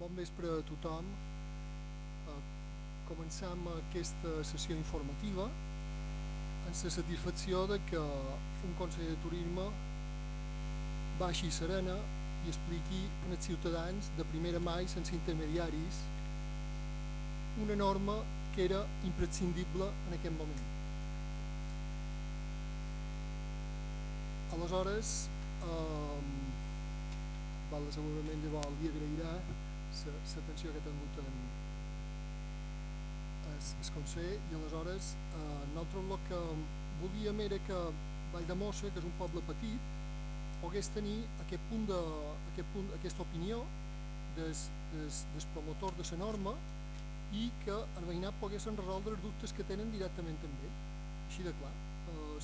Bon vespre a tothom. Començam aquesta sessió informativa amb la satisfacció de que un conseller de turisme baixi serena i expliqui als ciutadans de primera mà i sense intermediaris una norma que era imprescindible en aquest moment. Aleshores, segurament llavors li agrairà l'atenció que ha tingut el conseller, i aleshores nosaltres el que volíem era que Valldemossa, que és un poble petit, pogués tenir aquesta opinió del promotor de la norma i que el veïnat poguessin resoldre els dubtes que tenen directament amb ell, així de clar,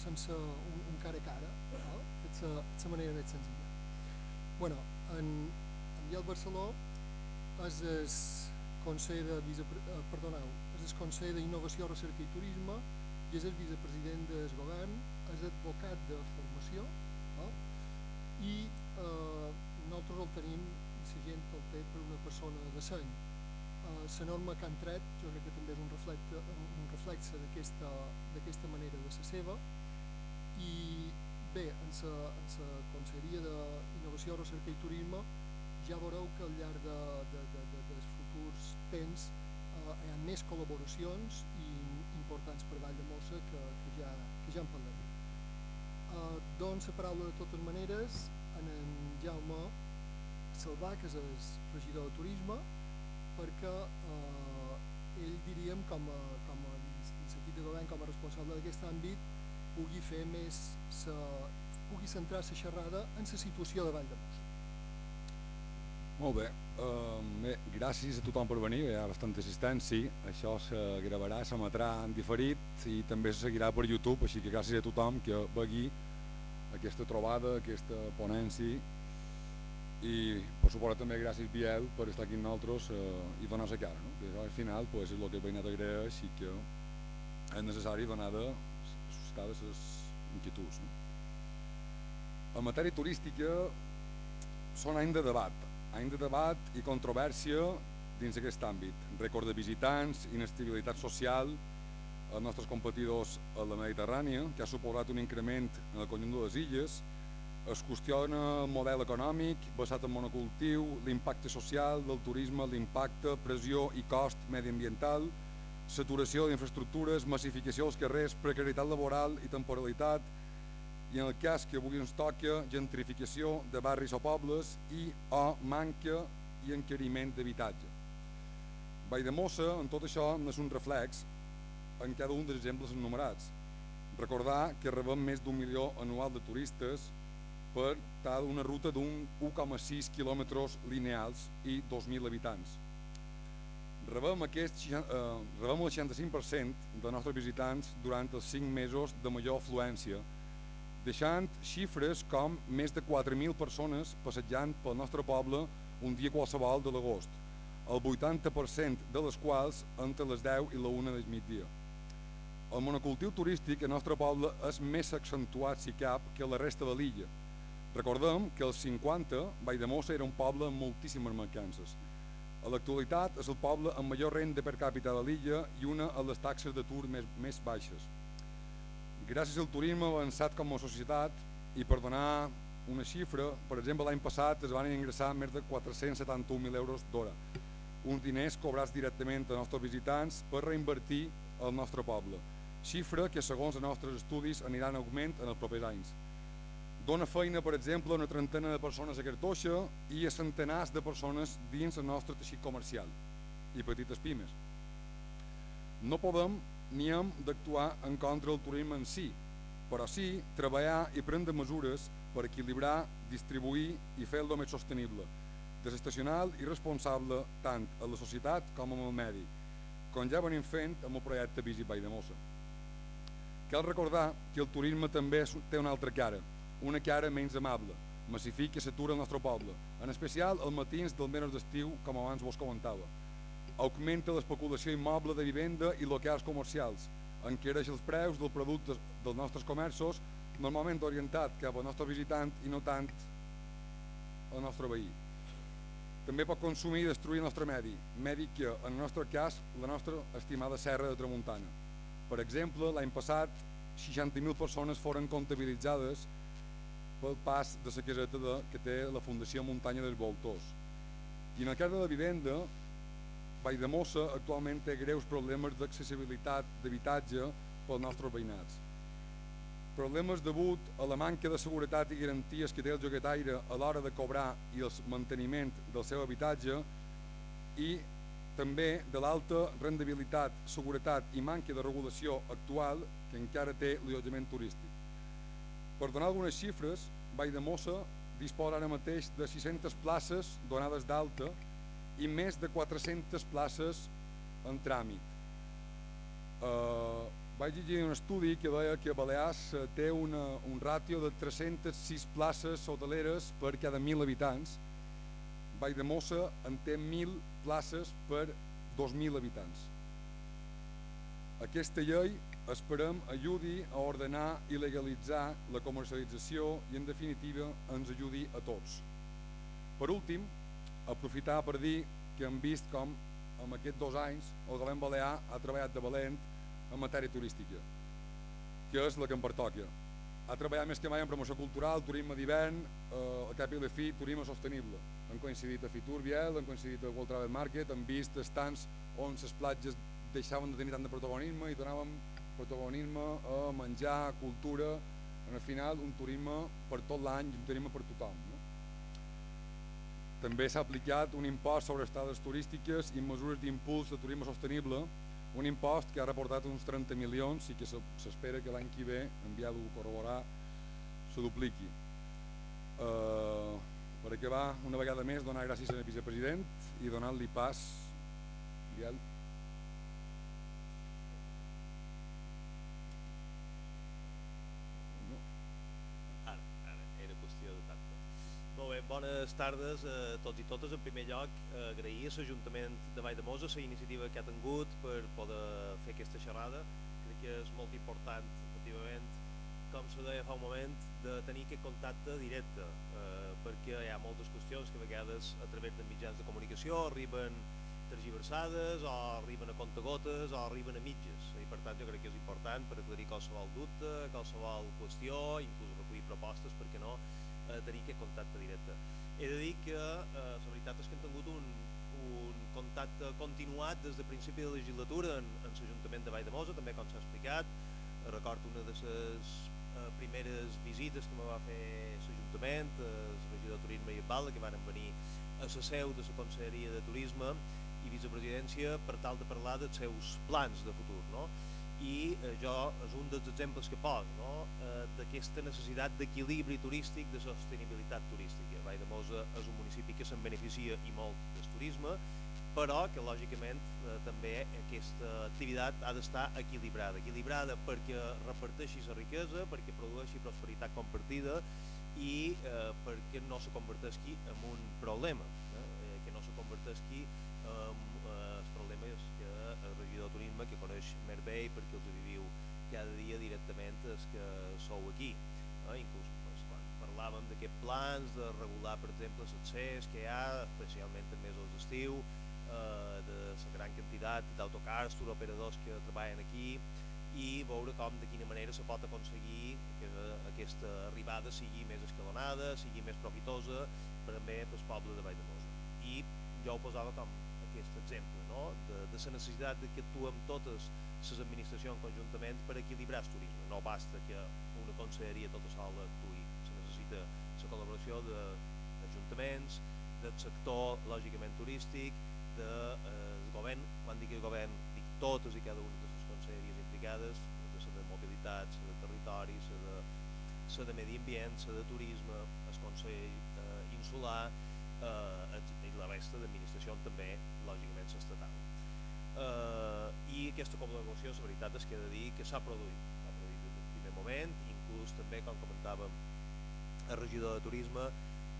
sense un cara a cara, no? És la manera més senzilla. Bueno, en Biel Barceló és el conseller d'Innovació, Recerca i Turisme i és el vicepresident del govern, és advocat de formació, no? I nosaltres el tenim, la gent el té per una persona decent. La norma que han tret jo crec que també és un reflexe d'aquesta manera de ser seva, i bé, en la Conselleria d'Innovació, Recerca i Turisme ja veureu que al llarg dels futurs temps hi ha més col·laboracions i importants per Valldemossa que ja en parlarem. Doncs la paraula de totes maneres en Jaume Salvà, que és el regidor de Turisme, perquè ell, diríem, com a l'equip de govern, com a responsable d'aquest àmbit, pugui centrar la xerrada en la situació de Valldemossa. Molt bé, gràcies a tothom per venir, hi ha bastanta assistència, això se gravarà, s'emetrà en diferit i també se seguirà per YouTube, així que gràcies a tothom que vegi aquesta trobada, aquesta ponència, i per suposar també gràcies Biel per estar aquí amb nosaltres i donar la cara, no? Que al final és el que el veïnat agraeix i que és necessari donar de suscitar les inquietuds, no? En matèria turística són anys de debat i controvèrsia dins aquest àmbit, rècord de visitants, inestabilitat social als nostres competidors a la Mediterrània, que ha suposat un increment en el conjunt de les illes. Es qüestiona el model econòmic basat en monocultiu, l'impacte social del turisme, l'impacte, pressió i cost mediambiental, saturació d'infraestructures, massificació dels carrers, precarietat laboral i temporalitat, i en el cas que avui ens toca, gentrificació de barris o pobles o manca i encariment d'habitatge. Valldemossa, en tot això, és un reflex en cada un dels exemples enumerats. Recordar que rebem més d'1 milió anual de turistes per tal una ruta d'un 1,6 quilòmetres lineals i 2.000 habitants. Rebem el 65% dels nostres visitants durant els 5 mesos de major afluència, deixant xifres com més de 4.000 persones passejant pel nostre poble un dia qualsevol de l'agost, el 80% de les quals entre les 10 i la 1 del migdia. El monocultiu turístic al nostre poble és més accentuat, si cap, que la resta de l'illa. Recordem que als 50 Valldemossa era un poble amb moltíssimes mancances. A l'actualitat és el poble amb major renda per càpita de l'illa i una de les taxes d'atur més baixes. Gràcies al turisme avançat com a societat, i per donar una xifra, per exemple l'any passat es van ingressar més de 471.000 euros d'hora, uns diners cobrats directament als nostres visitants per reinvertir al nostre poble, xifra que segons els nostres estudis anirà en augment en els propers anys. Dona feina, per exemple, a una trentena de persones a Cartoixa i a centenars de persones dins el nostre teixit comercial i petites pimes. No podem ni hem d'actuar en contra del turisme en si, però sí treballar i prendre mesures per equilibrar, distribuir i fer-lo més sostenible, desestacional i responsable tant a la societat com amb el medi, com ja venim fent amb el projecte Visit Valldemossa. Cal recordar que el turisme també té una altra cara, una cara menys amable, massifica i s'atura al nostre poble, en especial els matins dels mesos d'estiu, com abans vos comentava. Augmenta l'especulació immoble de vivenda i locals comercials, encareix els preus dels productes dels nostres comerços, normalment orientat cap al nostre visitant i no tant al nostre veí. També pot consumir i destruir el nostre medi que, en el nostre cas, la nostra estimada Serra de Tramuntana. Per exemple, l'any passat, 60.000 persones foren comptabilitzades pel pas de la caseta que té la Fundació Muntanya dels Voltors. I en el cas de la vivenda, Valldemossa actualment té greus problemes d'accessibilitat d'habitatge pels nostres veïnats. Problemes degut a la manca de seguretat i garanties que té el joguetaire a l'hora de cobrar i el manteniment del seu habitatge i també de l'alta rendibilitat, seguretat i manca de regulació actual que encara té l'allotjament turístic. Per donar algunes xifres, Valldemossa disposa ara mateix de 600 places donades d'alta i més de 400 places en tràmit. Vaig llegir un estudi que deia que Balears té un ràtio de 306 places hoteleres per cada 1.000 habitants. Valldemossa en té 1.000 places per 2.000 habitants. Aquesta llei esperem ajudi a ordenar i legalitzar la comercialització i, en definitiva, ens ajudi a tots. Per últim, aprofitar per dir que hem vist com en aquests 2 anys el govern balear ha treballat de valent en matèria turística, que és la que em pertoca. Ha treballat més que mai en promoció cultural, turisme d'hivern, el cap i la fi, turisme sostenible. Han coincidit a Fitur Biel, han coincidit a World Travel Market, han vist estants on les platges deixaven de tenir tant de protagonisme i donàvem protagonisme a menjar, cultura, en el final un turisme per tot l'any i un turisme per tothom. No? També s'ha aplicat un impost sobre estades turístiques i mesures d'impuls de turisme sostenible, un impost que ha reportat uns 30 milions i que s'espera que l'any que ve, enviar-ho a corroborar, se dupliqui. Per acabar, una vegada més, donar gràcies al vicepresident i donar-li pas. Biel. Bones tardes a tots i totes. En primer lloc, agrair a l'Ajuntament de Valldemossa la iniciativa que ha tingut per poder fer aquesta xerrada. Crec que és molt important, efectivament, com se deia fa un moment, de tenir aquest contacte directe, perquè hi ha moltes qüestions que a vegades a través de mitjans de comunicació arriben tergiversades o arriben a comptagotes o arriben a mitges, i per tant jo crec que és important per aclarir qualsevol dubte, qualsevol qüestió, inclús recollir propostes, perquè no, tenir aquest contacte directe. He de dir que la veritat és que hem tingut un contacte continuat des de principi de legislatura en l'Ajuntament de Valldemossa, també com s'ha explicat. Recordo una de les primeres visites que me va fer l'Ajuntament, el regidor de Turisme i Balda, que van venir a la seu de la Conselleria de Turisme i Vicepresidència per tal de parlar dels seus plans de futur, no? I jo és un dels exemples que poso, no? D'aquesta necessitat d'equilibri turístic, de sostenibilitat turística. Valldemossa és un municipi que se'n beneficia i molt del turisme, però que lògicament també aquesta activitat ha d'estar equilibrada perquè reparteixi la riquesa, perquè produeixi prosperitat compartida i perquè no se converteixi en un problema, que no se converteixi en el problema que el regidor de turisme, que coneix més bé perquè els viviu cada dia directament els que sou aquí. Inclús quan parlàvem d'aquests plans de regular, per exemple, l'accés que hi ha, especialment en mesos d'estiu, de la gran quantitat d'autocars, turoperadors que treballen aquí, i veure com, de quina manera se pot aconseguir que aquesta arribada sigui més escalonada, sigui més profitosa també pel poble de Valldemossa. I jo ho posava com aquest exemple, no? de la necessitat que actuem totes les administracions conjuntament per equilibrar el turisme. No basta que una conselleria tota sola actuï, se necessita la col·laboració d'ajuntaments, del sector lògicament turístic, del govern. Quan dic el govern dic totes i cada una de les conselleries implicades, la de mobilitat, la de territori, la de medi ambient, la de turisme, el Consell Insular i la resta d'administracions també, lògicament, l'estatal. I aquesta col·laboració, la veritat és que he de dir que s'ha produït des del primer moment, inclús també, com comentàvem el regidor de turisme,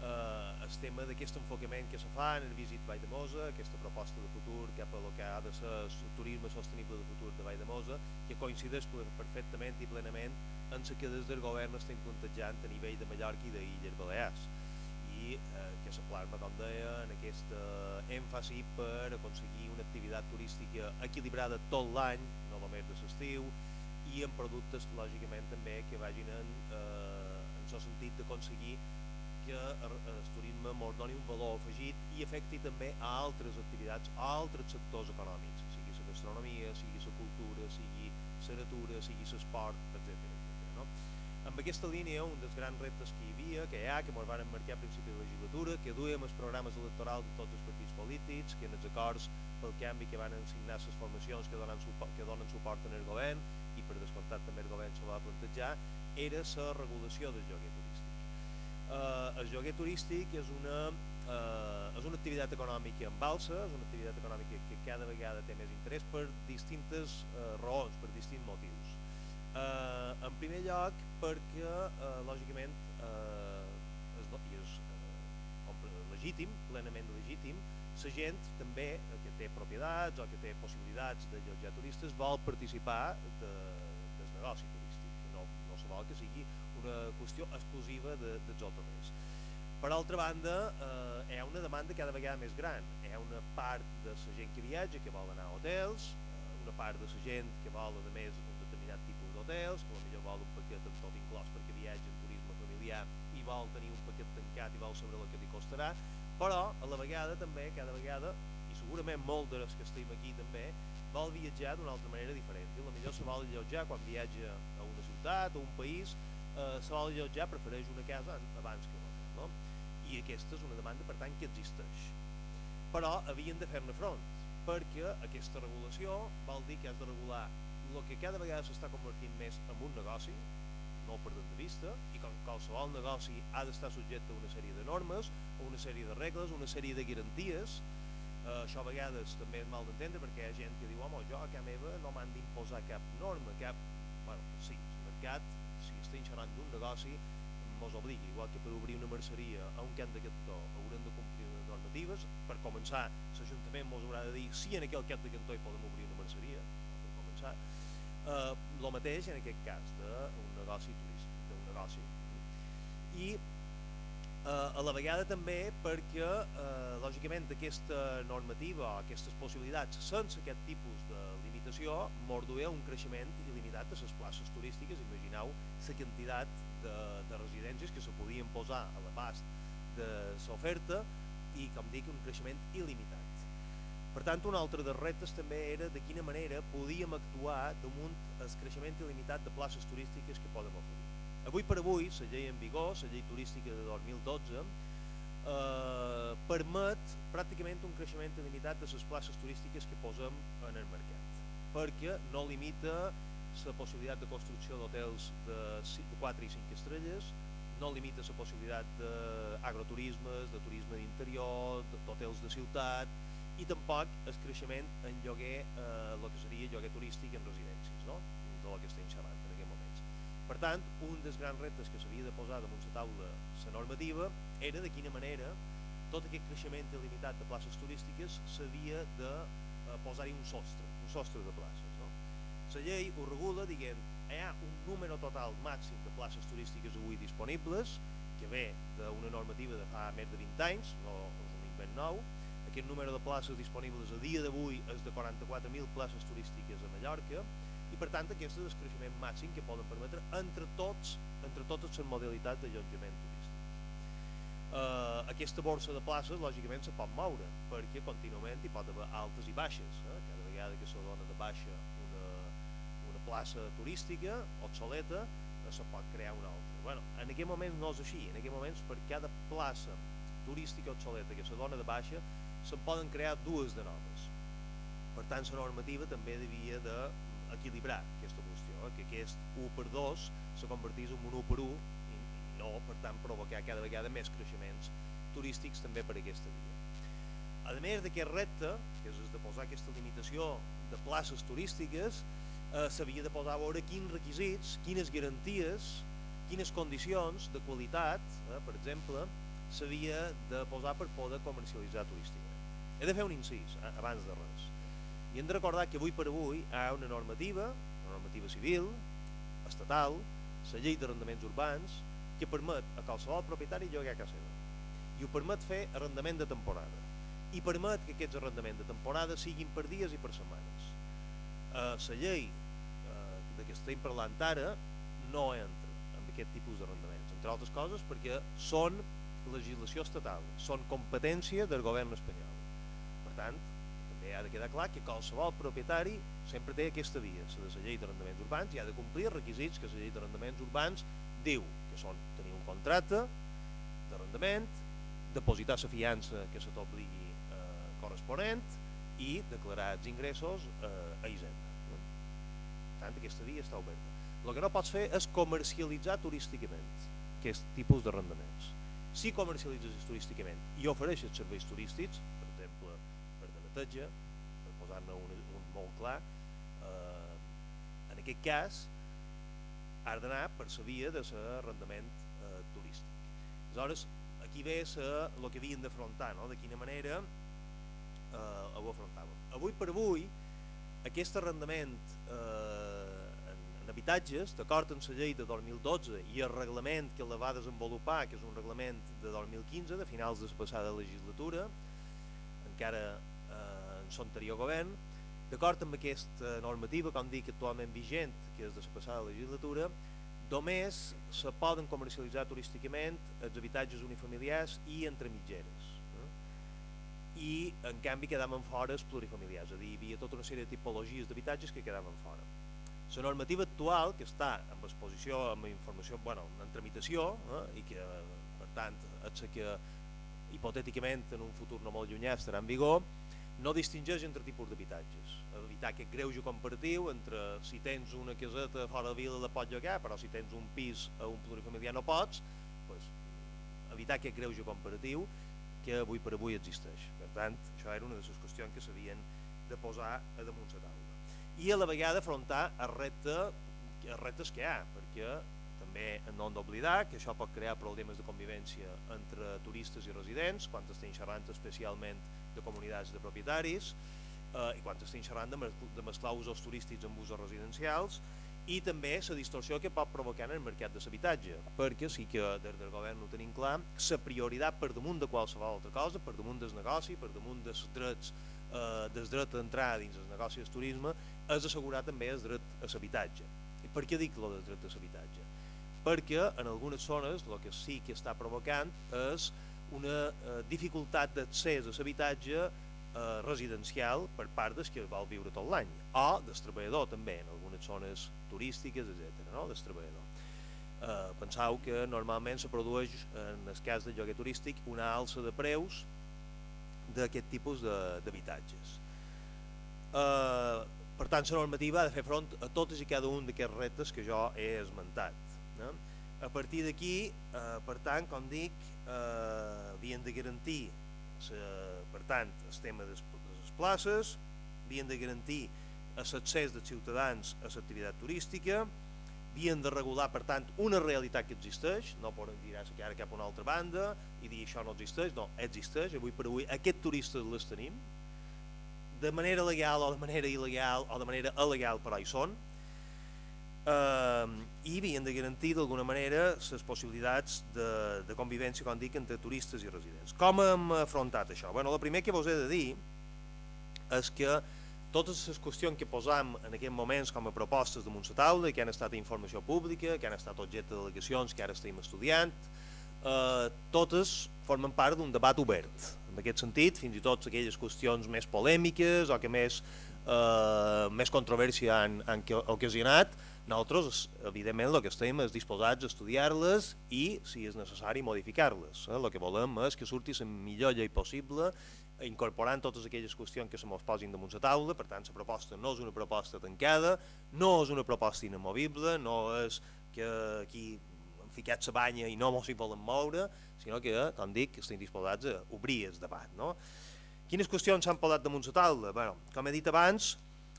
el tema d'aquest enfocament que se fa en el Visit Valldemossa, aquesta proposta de futur cap a el que ha de ser el turisme sostenible de futur de Valldemossa, que coincideix perfectament i plenament en el que des del govern està implantant a nivell de Mallorca i d'Illes Balears. I i que se plasma, com deia, en aquest èmfasi per aconseguir una activitat turística equilibrada tot l'any, no només de l'estiu, i en productes, lògicament, també que vagin en el sentit d'aconseguir que el turisme ens doni un valor afegit i afecti també a altres activitats, a altres sectors econòmics, sigui la gastronomia, sigui la cultura, sigui la natura, sigui l'esport, etc. No? Amb aquesta línia, un dels grans reptes que hi havia, que hi ha, que ens van marcar a principi de legislatura, que duem els programes electorals de tots els partits polítics, que en els acords pel canvi que van signar les formacions que donen suport en el govern, i per descomptat també el govern se va plantejar, era la regulació del lloguer turístic. El lloguer turístic és una activitat econòmica en alça, és una activitat econòmica que cada vegada té més interès per distintes raons, per distints motius. En primer lloc perquè lògicament és legítim, plenament legítim, la gent també que té propietats o que té possibilitats d'allotjar turistes vol participar del negoci turístic, no se vol que sigui una qüestió exclusiva dels hotelers. Per altra banda, hi ha una demanda cada vegada més gran. Hi ha una part de la gent que viatja que vol anar a hotels, una part de la gent que vol, a més, un determinat tipus d'hotels, que potser vol un paquet amb tot inclòs perquè viatja en turisme familiar i vol tenir un paquet tancat i vol saber el que li costarà, però a la vegada també, cada vegada, i segurament molts dels que estem aquí també, vol viatjar d'una altra manera diferent. I potser se vol allotjar quan viatja a una ciutat o un país, se vol allotjar, prefereix una casa abans que l'altra, no? I aquesta és una demanda, per tant, que existeix. Però havien de fer-ne front, perquè aquesta regulació vol dir que has de regular el que cada vegada s'està convertint més en un negoci, no ho perdem de vista, i com qualsevol negoci ha d'estar subjecte a una sèrie de normes, a una sèrie de regles, a una sèrie de garanties. Això a vegades també és mal d'entendre perquè hi ha gent que diu home, jo a casa meva no m'han d'imposar cap norma, Bueno, sí, el mercat, si estem xerrant d'un negoci, mos obliga, igual que per obrir una merceria a un camp de cantó haurem de complir unes normatives. Per començar, l'Ajuntament mos haurà de dir si en aquell camp de cantó hi podem obrir una merceria, per començar. El mateix en aquest cas d'un negoci turístic, d'un negoci. I a la vegada també perquè lògicament aquesta normativa o aquestes possibilitats sense aquest tipus de limitació morduea un creixement il·limitat de les places turístiques. Imagineu la quantitat de residències que se podien posar a l'abast de l'oferta i, com dic, un creixement il·limitat. Per tant, un altre dels reptes també era de quina manera podíem actuar damunt el creixement il·limitat de places turístiques que podem oferir. Avui per avui, la llei en vigor, la llei turística de 2012, permet pràcticament un creixement il·limitat de les places turístiques que posem en el mercat, perquè no limita la possibilitat de construcció d'hotels de 4 i 5 estrelles, no limita la possibilitat d'agroturismes, de turisme d'interior, d'hotels de ciutat, i tampoc el creixement en lloguer, el que seria lloguer turístic en residències, no? De que estem xerrant en aquests moments. Per tant, un dels grans reptes que s'havia de posar damunt la taula la normativa era de quina manera tot aquest creixement il·limitat de places turístiques s'havia de posar-hi un sostre de places. No? La llei ho regula dient hi ha un número total màxim de places turístiques avui disponibles, que ve d'una normativa de fa més de 20 anys, no és un invent nou. Aquest número de places disponibles a dia d'avui és de 44.000 places turístiques a Mallorca, i per tant aquest és el creixement màxim que poden permetre entre totes les modalitats d'allotjament turístic. Aquesta borsa de places lògicament se pot moure perquè contínuament hi pot haver altes i baixes. Cada vegada que se dona de baixa una plaça turística obsoleta se pot crear una altra. Bueno, en aquest moment no és així. En aquest moments per cada plaça turística obsoleta que se dona de baixa se'n poden crear dues de noves. Per tant, la normativa també devia d'equilibrar aquesta qüestió, que aquest 1/2 se convertís en un 1/1 i no, per tant, provocar cada vegada més creixements turístics també per aquesta via. A més d'aquest repte, que és de posar aquesta limitació de places turístiques, s'havia de posar a veure quins requisits, quines garanties, quines condicions de qualitat, per exemple, s'havia de posar per poder comercialitzar turísticament. He de fer un incís abans de res. I hem de recordar que avui per avui hi ha una normativa civil, estatal, la llei d'arrendaments urbans, que permet a qualsevol propietari llogar a casa seva. i ho permet fer arrendament de temporada i permet que aquests arrendaments de temporada siguin per dies i per setmanes. La llei de què estem parlant ara no entra en aquest tipus d'arrendaments, entre altres coses perquè són legislació estatal, són competència del govern espanyol. Per tant, també ha de quedar clar que qualsevol propietari sempre té aquesta via, la de la llei d'arrendaments urbans, i ha de complir els requisits que la llei d'arrendaments urbans diu, que són tenir un contracte d'arrendament, depositar la fiança que se t'obligui corresponent i declarar els ingressos a Hisenda. Per tant, aquesta via està oberta. El que no pots fer és comercialitzar turísticament aquest tipus d'arrendaments. Si comercialitzes turísticament i ofereixes serveis turístics, per exemple, per de neteja, per posar-ne un molt clar, en aquest cas has d'anar per la via de l'arrendament turístic. Aleshores, aquí ve el que havien d'afrontar, no? De quina manera ho afrontàvem. Avui per avui, aquest arrendament en habitatges, d'acord amb la llei de 2012 i el reglament que la va desenvolupar, que és un reglament de 2015, de finals de la passada legislatura, encara en son anterior govern, d'acord amb aquesta normativa, com dic, actualment vigent, que és de la passada legislatura, només se poden comercialitzar turísticament els habitatges unifamiliars i entre mitgeres. I en canvi quedaven fora els plurifamiliars, és a dir, hi havia tota una sèrie de tipologies d'habitatges que quedaven fora. La normativa actual, que està en exposició, en informació, en tramitació, i que per tant és que hipotèticament en un futur no molt llunyà estarà en vigor, no distingeix entre tipus d'habitatges. Evitar aquest greuge comparatiu entre si tens una caseta fora de vila la pots llogar, però si tens un pis a un plurifamiliar no pots, evitar aquest greuge comparatiu que avui per avui existeix. Per tant, això era una de les qüestions que s'havien de posar a damunt la taula. I a la vegada afrontar els reptes que hi ha, perquè també no hem d'oblidar que això pot crear problemes de convivència entre turistes i residents, quan estem xerrant especialment de comunitats de propietaris, i quan estem xerrant de mesclar usos turístics amb usos residencials, i també la distorsió que pot provocar en el mercat de l'habitatge, perquè sí que des del govern ho tenim clar, la prioritat per damunt de qualsevol altra cosa, per damunt del negoci, per damunt dels drets d'entrar dins el negoci del turisme, és assegurar també el dret a l'habitatge. I per què dic el dret a l'habitatge? Perquè en algunes zones el que sí que està provocant és una dificultat d'accés a l'habitatge residencial per part dels que vol viure tot l'any, o del treballador també, en algunes zones turístiques, etc. No? Del treballador. Penseu que normalment se produeix, en el cas del lloguer turístic, una alça de preus d'aquest tipus d'habitatges. Per tant, la normativa ha de fer front a tots i cada un d'aquests reptes que jo he esmentat. A partir d'aquí, per tant, com dic, havien de garantir per tant, el tema de les places, havien de garantir l'accés dels ciutadans a l'activitat turística, havien de regular, per tant, una realitat que existeix, no poden tirar-se ara cap a una altra banda i dir això no existeix, no, existeix, avui per avui aquests turistes les tenim, de manera legal o de manera il·legal o de manera il·legal, però hi són, i havien de garantir d'alguna manera les possibilitats de convivència, com dic, entre turistes i residents. Com hem afrontat això? El primer que vos he de dir és que totes les qüestions que posam en aquests moments com a propostes damunt la taula, que han estat a informació pública, que han estat objecte de delegacions que ara estem estudiant, totes formen part d'un debat obert. En aquest sentit, fins i tot aquelles qüestions més polèmiques o que més controvèrsia han ocasionat, nosaltres, evidentment, el que estem és disposats a estudiar-les i, si és necessari, modificar-les. El que volem és que surti la millor llei possible, incorporant totes aquelles qüestions que se mos posin damunt la taula. Per tant, la proposta no és una proposta tancada, no és una proposta inamovible, no és que aquí hem ficat la banya i no mos hi volen moure, sinó que, com dic, estem disposats a obrir el debat. No? Quines qüestions s'han posat damunt la taula? Com he dit abans,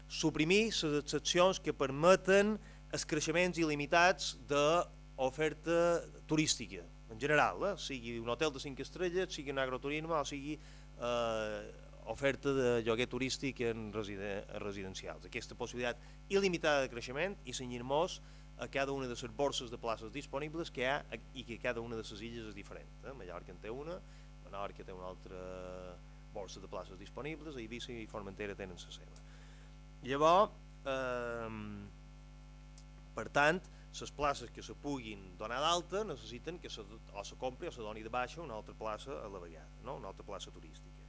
suprimir les excepcions que permeten els creixements il·limitats d'oferta turística, en general, sigui un hotel de 5 estrelles, sigui un agroturisme o sigui oferta de lloguer turístic en residencials. Aquesta possibilitat il·limitada de creixement i cenyir-nos a cada una de les borses de places disponibles que hi ha i que cada una de les illes és diferent. Mallorca en té una, Menorca té una altra borsa de places disponibles, a Eivissa i Formentera tenen la seva. Llavors, per tant, les places que se puguin donar d'alta necessiten que o se compri o se doni de baixa una altra plaça a la vegada, no? Una altra plaça turística.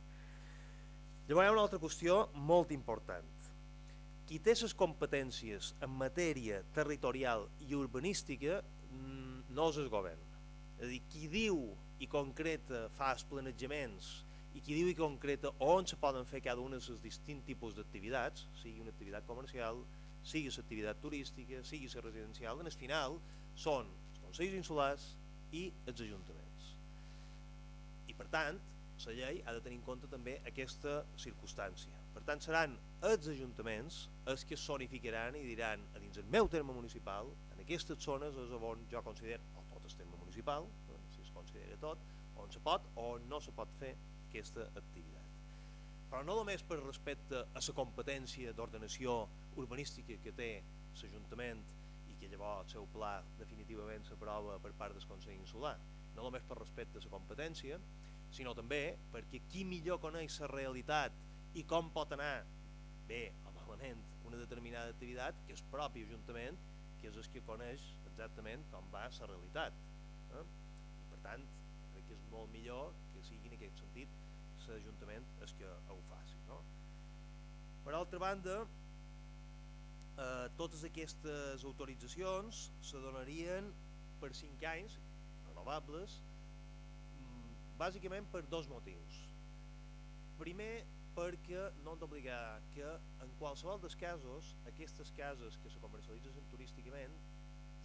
Llavors hi ha una altra qüestió molt important. Qui té les competències en matèria territorial i urbanística no és el govern. És a dir, qui diu i concreta, fa els planejaments i qui diu i concreta on se poden fer cada un dels distints tipus d'activitats, sigui una activitat comercial, sigui l'activitat turística, sigui la residencial, en el final són els consells insulars i els ajuntaments. I per tant, la llei ha de tenir en compte també aquesta circumstància. Per tant, seran els ajuntaments els que zonificaran i diran a dins el meu terme municipal, en aquestes zones és on jo considero, o tot el terme municipal, si es considera tot, on se pot o no se pot fer aquesta activitat. Però no només per respecte a la competència d'ordenació urbanística que té l'Ajuntament i que llavors el seu pla definitivament s'aprova per part del Consell Insular, no només per respecte a la competència, sinó també perquè qui millor coneix la realitat i com pot anar bé o malament una determinada activitat, que és el propi Ajuntament, que és el que coneix exactament com va la realitat. I per tant, crec que és molt millor que sigui en aquest sentit l'Ajuntament el que ho faci. No? Per altra banda, totes aquestes autoritzacions se donarien per 5 anys renovables, bàsicament per 2 motius. Primer, perquè no hem d'obligar que en qualsevol dels casos aquestes cases que se comercialitzen turísticament,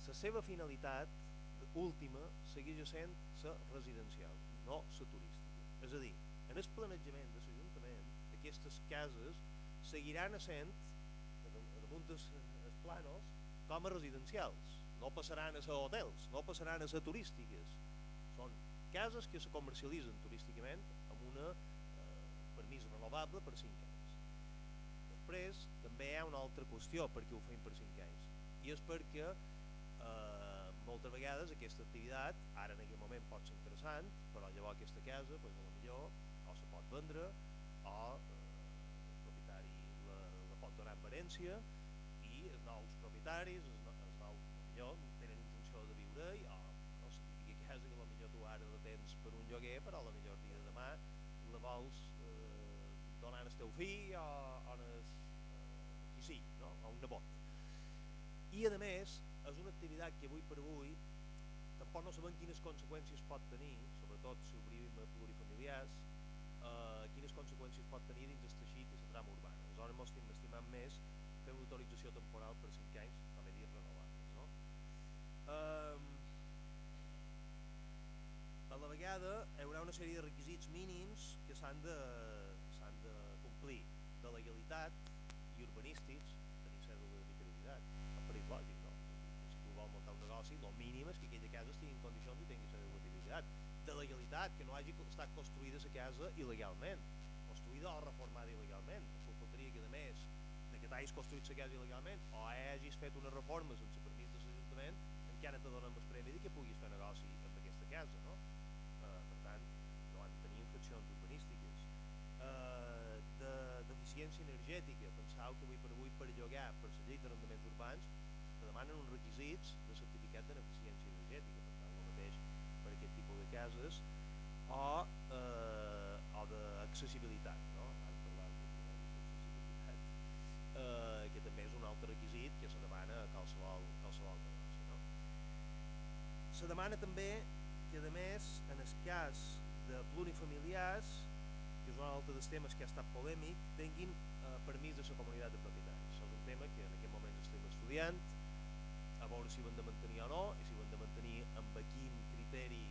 la seva finalitat última segueix sent la residencial, no la turística. És a dir, en el planejament de l'Ajuntament aquestes cases seguiran essent damunt dels planos com a residencials, no passaran a ser hotels, no passaran a ser turístiques, són cases que se comercialitzen turísticament amb una permís renovable per 5 anys. Després també hi ha una altra qüestió per què ho fem per 5 anys, i és perquè moltes vegades aquesta activitat ara en aquest moment pot ser interessant, però llavors aquesta casa potser o se pot vendre o el propietari la pot donar en herència i els nous propietaris millor tenen intenció de viure-hi o la típica casa que potser tu ara la tens per un lloguer, però potser el dia de demà la vols donar al teu fill o qui sigui, no? A un nebot. I a més és una activitat que avui per avui tampoc no sabem quines conseqüències pot tenir, sobretot si obrim a plurifamiliars, quines conseqüències pot tenir dins el teixit i la trama urbana. Aleshores ens estem estimant més fer una autorització temporal per 5 anys, com he dit, renovables. No? A la vegada hi haurà una sèrie de requisits mínims que s'han de complir, de legalitat i urbanístics, tenir cèdula d'habitabilitat, en perill lògic, no? Si tu vols muntar un negoci, el mínim és que aquella casa estigui en condicions i tingui cèdula d'habitabilitat. De legalitat, que no hagi estat construïda la casa il·legalment, construïda o reformada il·legalment. Això podria que, a més de que t'hagis construït la casa il·legalment o hagis fet una reforma sense permís de l'Ajuntament, encara te donen el premi que puguis fer negoci amb aquesta casa, no? Per tant, no han de tenir infraccions urbanístiques. D'eficiència energètica, penseu que avui per avui per llogar per la llei d'arrendaments urbans te demanen uns requisits de certificat d'eficiència energètica, per tant el mateix per aquest tipus de cases o d'accessibilitat, no? Abans parlàvem d'accessibilitat, que també és un altre requisit que se demana a qualsevol negoci, no? Se demana també que a més en el cas de plurifamiliars, que és un altre dels temes que ha estat polèmic, tinguin permís de la comunitat de propietaris. Això és un tema que en aquest moment estem estudiant, a veure si ho hem de mantenir o no, i si ho hem de mantenir amb quin criteri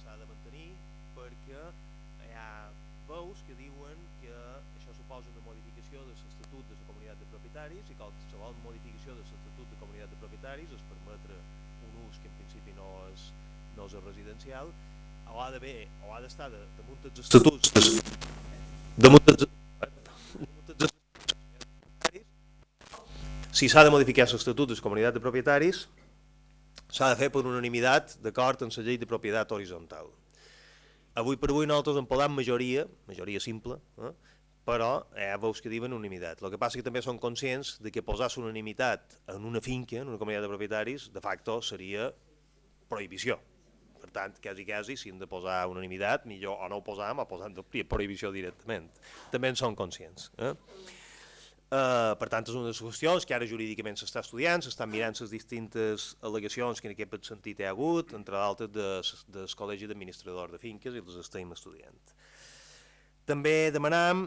s'ha de mantenir, perquè hi ha veus que diuen que això suposa una modificació de l'Estatut de la Comunitat de Propietaris i que qualsevol modificació de l'Estatut de Comunitat de Propietaris és permetre un ús que en principi no és residencial, o ha d'estar damunt dels estatuts si s'ha de modificar l'Estatut de la Comunitat de Propietaris s'ha de fer per unanimitat d'acord amb la llei de propietat horitzontal. avui per avui nosaltres en podem majoria simple, però veus que diuen unanimitat. El que passa que també són conscients de que posar unanimitat en una finca, en una comunitat de propietaris, de facto seria prohibició. Per tant, quasi, si hem de posar unanimitat, millor o no ho posam o posam prohibició directament. També en són conscients. Per tant, és una de les qüestions que ara jurídicament s'està estudiant, s'estan mirant les distintes al·legacions que en aquest sentit hi ha hagut, entre d'altres del Col·legi d'Administradors de Finques, i les estem estudiant. També demanam,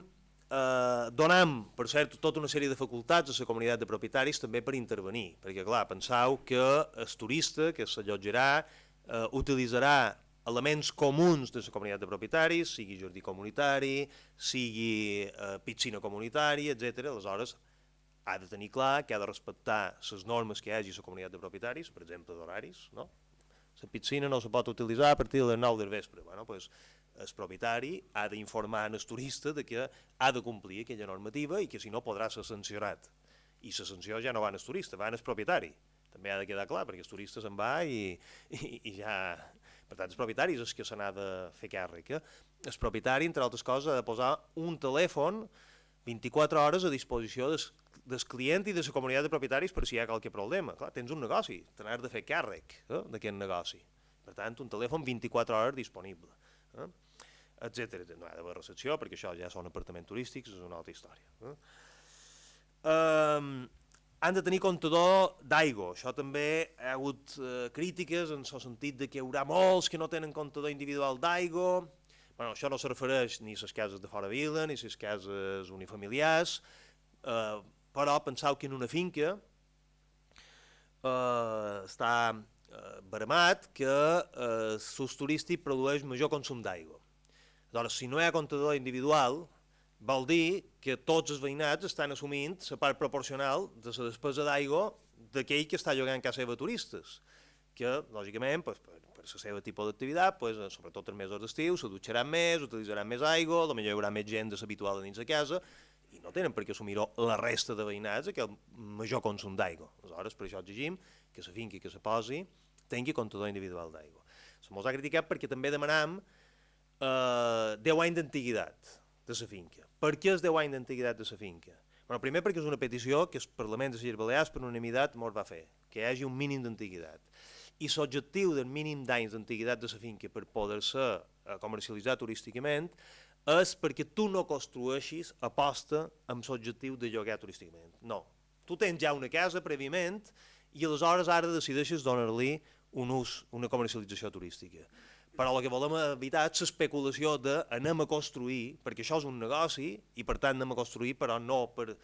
donam, per cert, tota una sèrie de facultats a la comunitat de propietaris també per intervenir, perquè clar, penseu que el turista que s'allotjarà utilitzarà elements comuns de la comunitat de propietaris, sigui jardí comunitari, sigui piscina comunitària, etc. Aleshores, ha de tenir clar que ha de respectar les normes que hi hagi a la comunitat de propietaris, per exemple, d'horaris. No? La piscina no se pot utilitzar a partir de les 9 del vespre. Bueno, pues, el propietari ha d'informar el turista de que ha de complir aquella normativa i que si no podrà ser sancionat. I la sanció ja no va al turista, va al propietari. També ha de quedar clar, perquè el turista se'n va i ja... Per tant, els propietaris és que se n'ha de fer càrrec. El propietari, entre altres coses, ha de posar un telèfon 24 hores a disposició del client i de la comunitat de propietaris per si hi ha qualque problema. Clar, tens un negoci, te n'has de fer càrrec d'aquest negoci. Per tant, un telèfon 24 hores disponible, etc. No hi ha d'haver recepció, perquè això ja són apartaments turístics, és una altra història. Han de tenir comptador d'aigua. Això també hi ha hagut crítiques en el sentit de que hi haurà molts que no tenen comptador individual d'aigua. Bueno, això no se refereix ni a les cases de fora vila, ni a les cases unifamiliars, però penseu que en una finca està baramat que l'ús turístic produeix major consum d'aigua. Aleshores, si no hi ha comptador individual, vol dir que tots els veïnats estan assumint la part proporcional de la despesa d'aigua d'aquell que està llogant casa seva turistes, que, lògicament, per la seva tipus d'activitat, sobretot els mesos d'estiu, se dutxaran més, utilitzaran més aigua, potser hi haurà més gent deshabitual dins de casa, i no tenen per què assumir-ho la resta de veïnats aquell major consum d'aigua. Aleshores, per això exigim que la finca que se posi tingui comptador individual d'aigua. Se mos ha criticat perquè també demanam 10 anys d'antiguitat de la finca. Per què és 10 anys d'antiguitat de la finca? Bueno, primer perquè és una petició que el Parlament de les Illes Balears per unanimitat mos va fer, que hi hagi un mínim d'antiguitat. I l'objectiu del mínim d'anys d'antiguitat de la finca per poder-se comercialitzar turísticament és perquè tu no construeixis aposta amb l'objectiu de llogar turísticament. No. Tu tens ja una casa prèviament i aleshores ara decideixes donar-li un ús, una comercialització turística. Però el que volem evitar és l'especulació d'anem a construir, perquè això és un negoci, i per tant anem a construir, però no per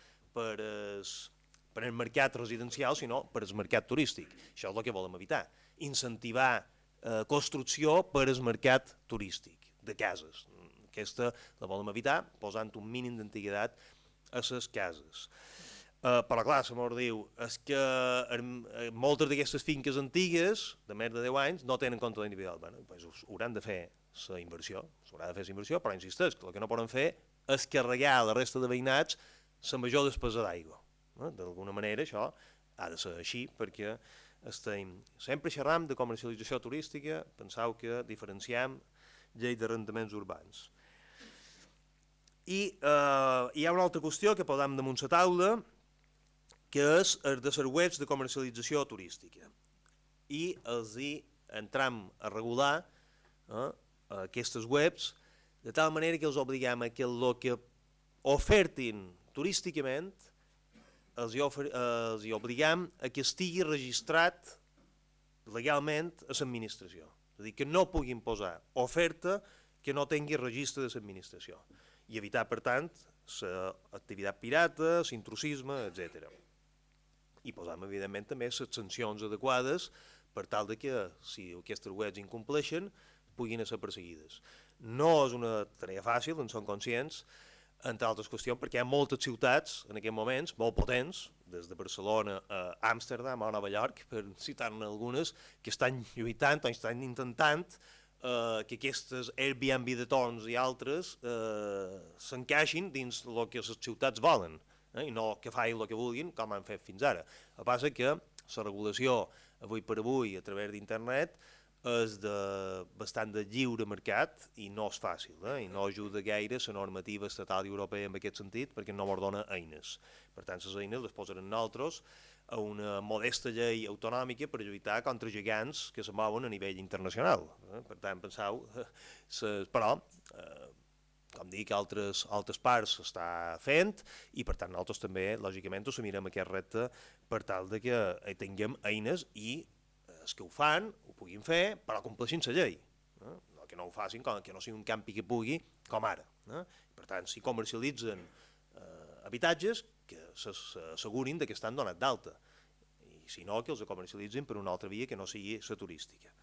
el mercat residencial, sinó per el mercat turístic. Això és el que volem evitar. Incentivar construcció per al mercat turístic de cases. Aquesta la volem evitar posant un mínim d'antiguitat a les cases. Però clar, se m'ho diu, és que moltes d'aquestes finques antigues, de més de 10 anys, no tenen compte individual. Bueno, doncs hauran de fer la inversió, s'haurà de fer la inversió, però insisteix que el que no poden fer és carregar a la resta de veïnats la major despesa d'aigua. D'alguna manera això ha de ser així, perquè sempre xerram de comercialització turística, penseu que diferenciem llei d'arrendaments urbans. I hi ha una altra qüestió que posam damunt la taula, que és el de les webs de comercialització turística. I els entram a regular aquestes webs de tal manera que els obliguem a que el que ofertin turísticament els obliguem a que estigui registrat legalment a l'administració. És a dir, que no puguin posar oferta que no tingui registre de l'administració. I evitar, per tant, l'activitat pirata, l'intrusisme, etc. I posam, evidentment, també les sancions adequades per tal de que, si aquestes webs incompleixen, puguin ser perseguides. No és una tarea fàcil, en som conscients, entre altres qüestions, perquè hi ha moltes ciutats, en aquests moments, molt potents, des de Barcelona a Amsterdam o a Nova York, per citar-ne algunes, que estan lluitant o estan intentant que aquestes Airbnb de torns i altres s'encaixin dins el que les ciutats volen, i no que facin el que vulguin, com han fet fins ara. El que passa és que la regulació, avui per avui, a través d'internet, és bastant de lliure mercat i no és fàcil, i no ajuda gaire la normativa estatal i europea en aquest sentit perquè no ens dona eines. Per tant, les eines les posaran nosaltres a una modesta llei autonòmica per lluitar contra gegants que se mouen a nivell internacional. Per tant, penseu, però com dic, altres parts s'està fent i per tant nosaltres també, lògicament, assumirem aquest repte per tal de que tinguem eines i els que ho fan ho puguin fer, però compleixin la llei. No que no ho facin, que no sigui un campi que pugui, com ara. Per tant, si comercialitzen habitatges, que s'assegurin que estan donats d'alta. I si no, que els comercialitzin per una altra via que no sigui la turística.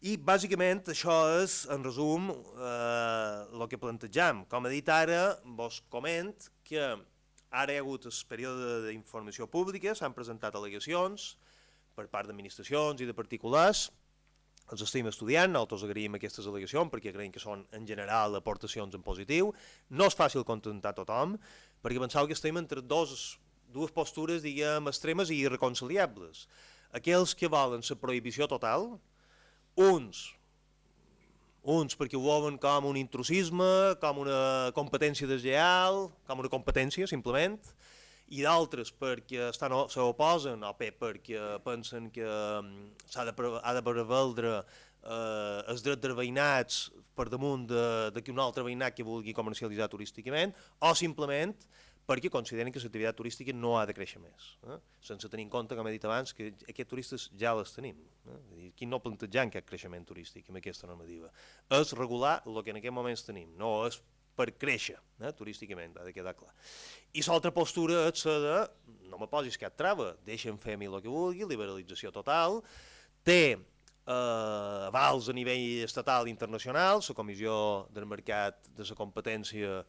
I bàsicament això és, en resum, el que plantegem. Com he dit ara, vos coment que ara hi ha hagut el període d'informació pública, s'han presentat al·legacions per part d'administracions i de particulars. Els estem estudiant, nosaltres agraïm aquestes al·legacions perquè creiem que són en general aportacions en positiu. No és fàcil contentar tothom, perquè penseu que estem entre dues postures, diguem, extremes i irreconciliables. Aquells que volen la prohibició total, uns perquè ho veuen com un intrusisme, com una competència deslleial, com una competència, simplement, i d'altres perquè s'oposen o perquè pensen que ha de prevaldre els drets dels veïnats per damunt d'un altre veïnat que vulgui comercialitzar turísticament, o simplement perquè consideren que l'activitat turística no ha de créixer més, sense tenir en compte, com he dit abans, que aquests turistes ja les tenim. Aquí no plantegem cap creixement turístic amb aquesta normativa. És regular el que en aquests moments tenim, no és per créixer turísticament, ha de quedar clar. I l'altra postura és de, no me posis cap trava, deixa'm fer a mi el que vulgui, liberalització total, té avals a nivell estatal i internacional, la Comissió del Mercat de la Competència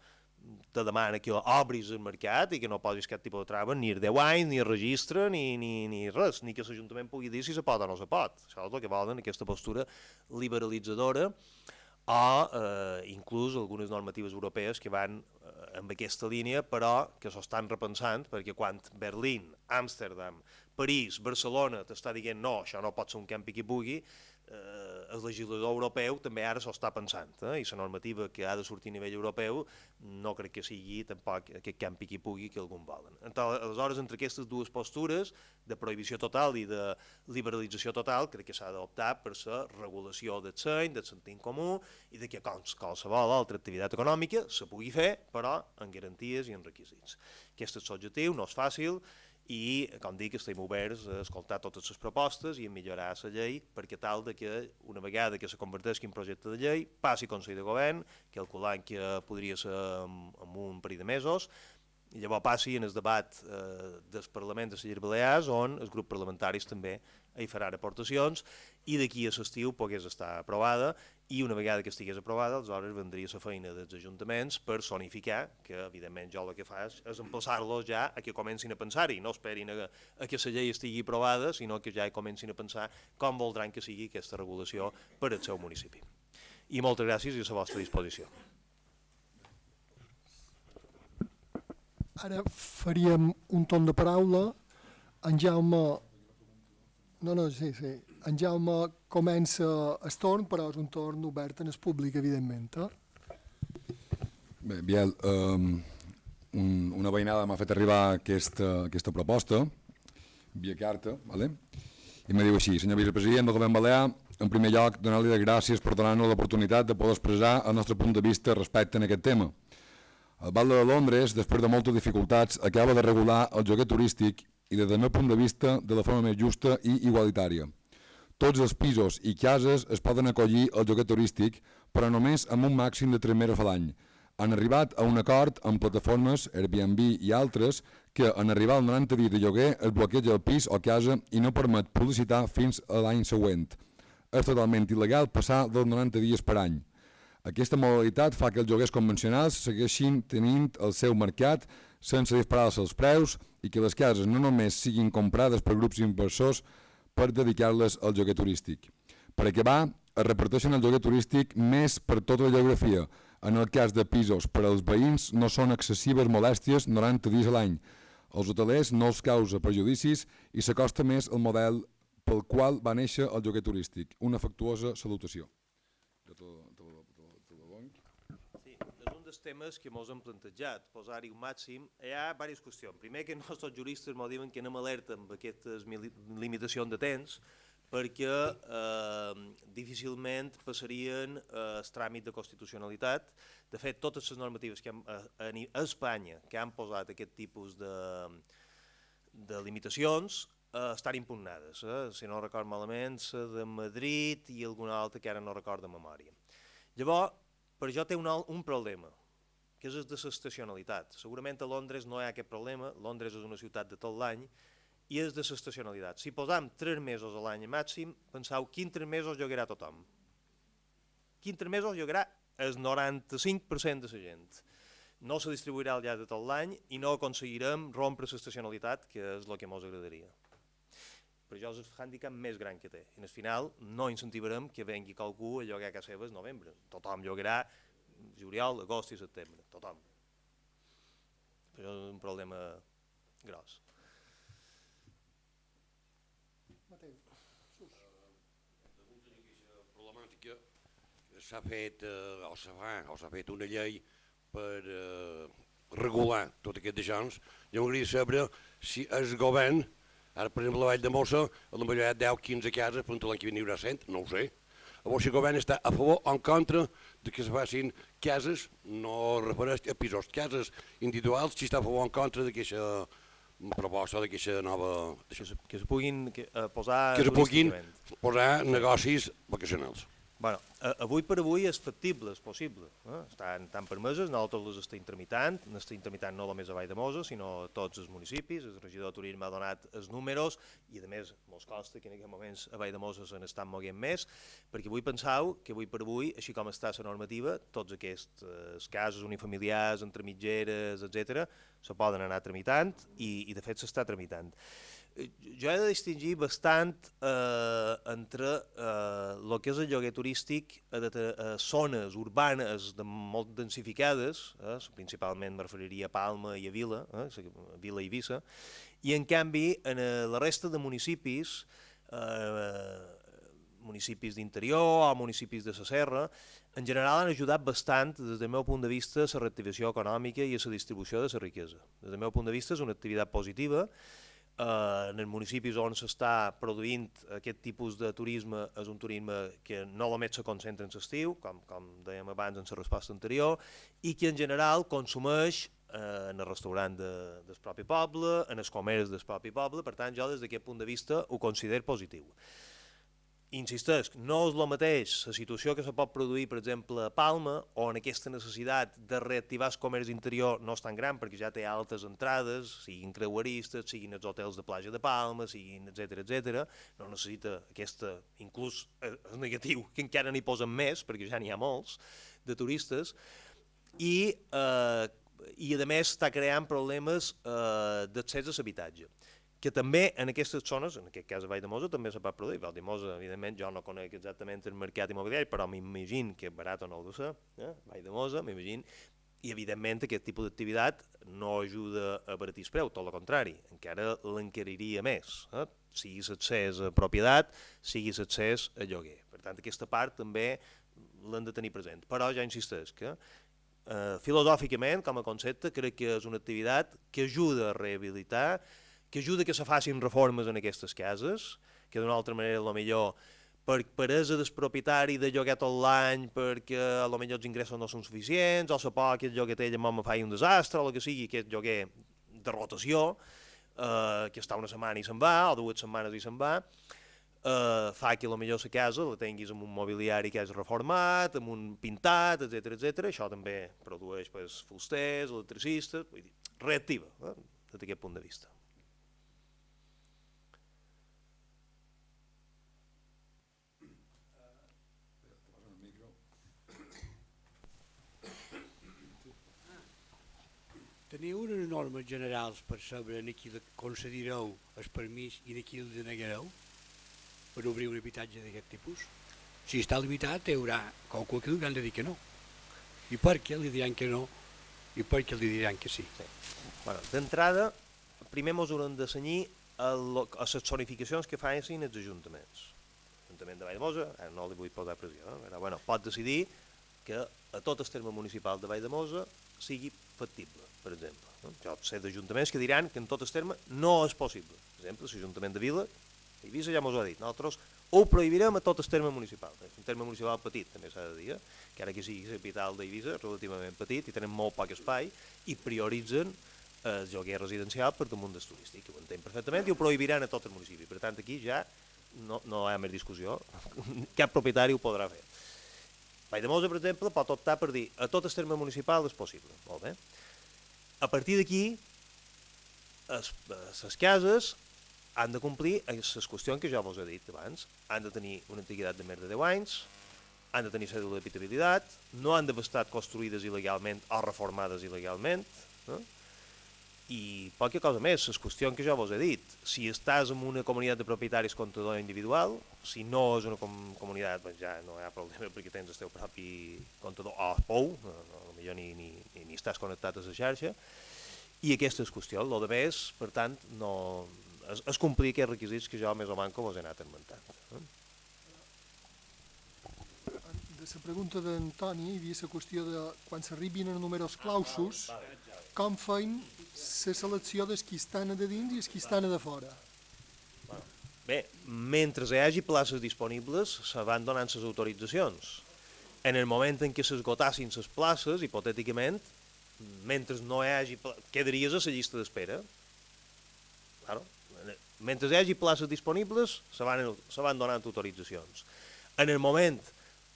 te demana que obris el mercat i que no posis cap tipus de trava, ni 10 anys, ni registre, ni res, ni que l'Ajuntament pugui dir si se pot o no se pot. Això és el que volen, aquesta postura liberalitzadora, o inclús algunes normatives europees que van en aquesta línia, però que s'ho estan repensant, perquè quan Berlín, Amsterdam, París, Barcelona t'està dient no, això no pot ser un campi qui pugui, el legislador europeu també ara s'ho està pensant, i la normativa que ha de sortir a nivell europeu no crec que sigui tampoc aquest campi qui pugui que algun volen. Aleshores, entre aquestes dues postures, de prohibició total i de liberalització total, crec que s'ha d'optar per la regulació del seny, del sentit comú, i de que qualsevol altra activitat econòmica se pugui fer, però amb garanties i amb requisits. Aquest és l'objectiu, no és fàcil, i, com dic, estem oberts a escoltar totes les propostes i a millorar la llei perquè tal de que una vegada que se converteixi en projecte de llei passi Consell de Govern, calculant que podria ser en un parell de mesos, i llavors passi en el debat del Parlament de les Illes Balears, on els grups parlamentaris també hi faran aportacions, i d'aquí a l'estiu pogués estar aprovada, i una vegada que estigués aprovada, aleshores vendria la feina dels ajuntaments per sonificar, que evidentment jo el que fa és emplaçar-los ja a que comencin a pensar-hi, no esperin a que la llei estigui aprovada, sinó que ja hi comencin a pensar com voldran que sigui aquesta regulació per al seu municipi. I moltes gràcies i a la vostra disposició. Ara faríem un torn de paraula. En Jaume... Sí. En Jaume comença el torn, però és un torn obert en el públic, evidentment. Bé, Biel, una veïnada m'ha fet arribar aquesta proposta, via carta, ¿vale? I me diu així: senyor vicepresident del Govern Balear, en primer lloc, donar-li les gràcies per donar-nos l'oportunitat de poder expressar el nostre punt de vista respecte a aquest tema. El Batlle de Londres, després de moltes dificultats, acaba de regular el lloguer turístic i des del meu punt de vista de la forma més justa i igualitària. Tots els pisos i cases es poden acollir al lloguer turístic, però només amb un màxim de 3 mesos a l'any. Han arribat a un acord amb plataformes, Airbnb i altres, que en arribar als 90 dies de lloguer es bloqueja el pis o casa i no permet publicitar fins a l'any següent. És totalment il·legal passar dels 90 dies per any. Aquesta modalitat fa que els lloguers convencionals segueixin tenint el seu mercat sense disparar-se els preus i que les cases no només siguin comprades per grups inversors per dedicar-les al lloguer turístic. Per acabar, es reparteixen el lloguer turístic més per tota la geografia. En el cas de pisos, per als veïns no són excessives molèsties 90 dies a l'any. Els hotelers no els causa perjudicis i s'acosta més al model pel qual va néixer el lloguer turístic. Una afectuosa salutació. Sí, és un dels temes que ens hem plantejat, posar-hi un màxim. Hi ha diverses qüestions. Primer, que els nostres juristes ens diuen que anem alerta amb aquestes limitacions de temps, perquè difícilment passarien el tràmit de constitucionalitat. De fet, totes les normatives que a Espanya que han posat aquest tipus de limitacions estan impugnades. Si no record malament, la de Madrid i alguna altra que ara no recordo de memòria. Llavors, per això té un problema, que és el de l'estacionalitat. Segurament a Londres no hi ha aquest problema, Londres és una ciutat de tot l'any, i és de l'estacionalitat. Si posam 3 mesos a l'any màxim, penseu quins 3 mesos llogarà tothom. Quins 3 mesos llogarà el 95% de la gent. No se distribuirà al llarg de tot l'any i no aconseguirem rompre l'estacionalitat, que és el que ens agradaria. Per això és el hàndicap més gran que té. I al final no incentivarem que vengui qualcú a llogar a casa seva el novembre. Tothom llogarà juliol, agost i setembre. Tothom. Per això és un problema gros. Mateu. Damunt d'aquesta problemàtica s'ha fet o s'ha fet una llei per regular tot aquest deixons. Jo m'agradaria saber si el govern, ara per exemple la Vall de Mossa, potser hi ha 10-15 cases, però l'any que ve n'hi haurà 100, no ho sé. Llavors el govern està a favor o en contra de que es facin cases, no refereix a pisos, cases individuals, si està a favor o en contra d'aquesta proposta, d'aquesta nova... Que se puguin posar que se puguin turísticament. posar negocis vacacionals. Bueno, avui per avui és factible, és possible. Estan permeses, nosaltres les estem tramitant, n'estem tramitant no només a Vall de Mosa, sinó a tots els municipis. El regidor de turisme ha donat els números i a més mos consta que en aquests moments a Vall de Mosa se n'estan moguent més, perquè avui penseu que avui per avui, així com està la normativa, tots aquests casos unifamiliars, entre mitgeres, etc., se poden anar tramitant i de fet s'està tramitant. Jo he de distingir bastant entre el que és el lloguer turístic a zones urbanes molt densificades, principalment me referiria a Palma i a Vila, Vila i Eivissa, i en canvi en la resta de municipis, municipis d'interior o municipis de la Serra, en general han ajudat bastant, des del meu punt de vista, a la reactivació econòmica i a la distribució de la riquesa. Des del meu punt de vista és una activitat positiva. En els municipis on s'està produint aquest tipus de turisme és un turisme que no només se concentra en l'estiu, com dèiem abans en la resposta anterior, i que en general consumeix en el restaurant del propi poble, en els comerç del propi poble, per tant jo des d'aquest punt de vista ho considero positiu. Insisteix, no és el mateix la situació que se pot produir, per exemple, a Palma, on aquesta necessitat de reactivar el comerç interior no és tan gran perquè ja té altes entrades, siguin creueristes, siguin els hotels de platja de Palma, siguin etc. No necessita aquesta, inclús és negatiu, que encara n'hi posen més, perquè ja n'hi ha molts, de turistes, i a més està creant problemes d'accés a l'habitatge, que també en aquestes zones, en aquest cas a Vall de Mosa, també se pot produir. Vall de Mosa, evidentment, jo no conec exactament el mercat immobiliari, però m'imagino que barat o no ho de ser, Vall de Mosa, m'imagino, i evidentment aquest tipus d'activitat no ajuda a abaratir el preu, tot el contrari, encara l'encariria més, sigui l'accés a propietat, sigui l'accés a lloguer. Per tant, aquesta part també l'hem de tenir present. Però ja insisteix que filosòficament, com a concepte, crec que és una activitat que ajuda a rehabilitar, que ajuda que se facin reformes en aquestes cases, que d'una altra manera, millor per peresa del propietari de lloguer tot l'any perquè potser els ingressos no són suficients, o la por que el lloguer me faci un desastre, o el que sigui, aquest lloguer de rotació, que està una setmana i se'n va, o 2 setmanes i se'n va, fa que potser la casa la tinguis amb un mobiliari que hagi reformat, amb un pintat, etc. Això també produeix fusters, electricistes, vull dir, reactiva, des d'aquest punt de vista. Teniu unes normes generals per saber a qui concedireu el permís i a qui el denegareu per obrir un habitatge d'aquest tipus? Si està limitat, hi haurà qualcú que li hauran de dir que no. I per què li diran que no i per què li diran que sí? Bueno, d'entrada, primer ens haurem de cenyir a les zonificacions que facin els ajuntaments. L'Ajuntament de Valldemossa, ara no li vull posar pressió, però bueno, pot decidir que a tot el terme municipal de Valldemossa sigui factible, per exemple. Jo sé d'ajuntaments que diran que en tot el terme no és possible. Per exemple, l'Ajuntament de Vila, Eivissa ja mos ho ha dit, nosaltres ho prohibirem a tot el terme municipal. És un terme municipal petit, també s'ha de dir, que ara que sigui la capital d'Eivissa, relativament petit, i tenen molt poc espai, i prioritzen el lloguer residencial per damunt del turístic, que ho entenc perfectament, i ho prohibiran a tot el municipi. Per tant, aquí ja no hi ha més discussió, cap propietari ho podrà fer. Valldemossa, per exemple, pot optar per dir a tot el terme municipal és possible. Molt bé. A partir d'aquí, les cases han de complir les qüestions que ja vos he dit abans. Han de tenir una antiguitat de més de 10 anys, han de tenir cèdula d'habitabilitat, no han d'haver estat construïdes il·legalment o reformades il·legalment, i poca cosa més, les qüestions que jo vos he dit. Si estàs en una comunitat de propietaris comptador individual, si no és una comunitat, doncs ja no hi ha problema perquè tens el teu propi comptador o POU, potser ni estàs connectat a la xarxa, i aquesta és qüestió. El de més, per tant, no és complir aquests requisits que jo més o manco vos he anat esmentant. De la pregunta d'Antoni hi havia la qüestió de quan s'arribin a números clausos, com feien la selecció dels qui estan a de dins i els qui estan a de fora. Bé, mentre hi hagi places disponibles, se van donant les autoritzacions. En el moment en què s'esgotassin les places, hipotèticament, mentre no hi hagi... quedaries a la llista d'espera. Claro. Mentre hi hagi places disponibles, se van donant autoritzacions. En el moment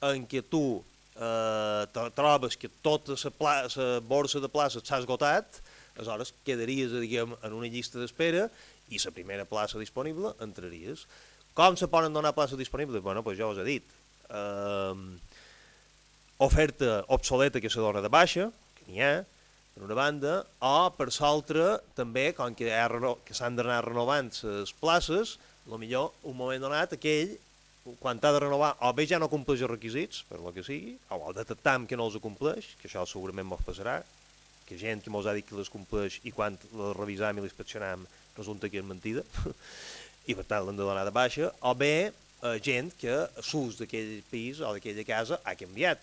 en què tu trobes que tota la borsa de places s'ha esgotat, aleshores quedaries, diguem, en una llista d'espera i la primera plaça disponible entraries. Com se poden donar places disponibles? Bueno, doncs ja us he dit. Oferta obsoleta que se dona de baixa, que n'hi ha, per una banda, o per l'altra també, com que s'han d'anar renovant les places, potser un moment donat aquell, quan t'ha de renovar, o bé ja no compleix els requisits, per lo que sigui, o detectam que no els compleix, que això segurament mos passarà, que gent que mos ha dit que les compleix i quan les revisam i les inspeccionam resulta que és mentida, i per tant l'han de donar de baixa, o bé gent que l'ús d'aquell pis o d'aquella casa ha canviat,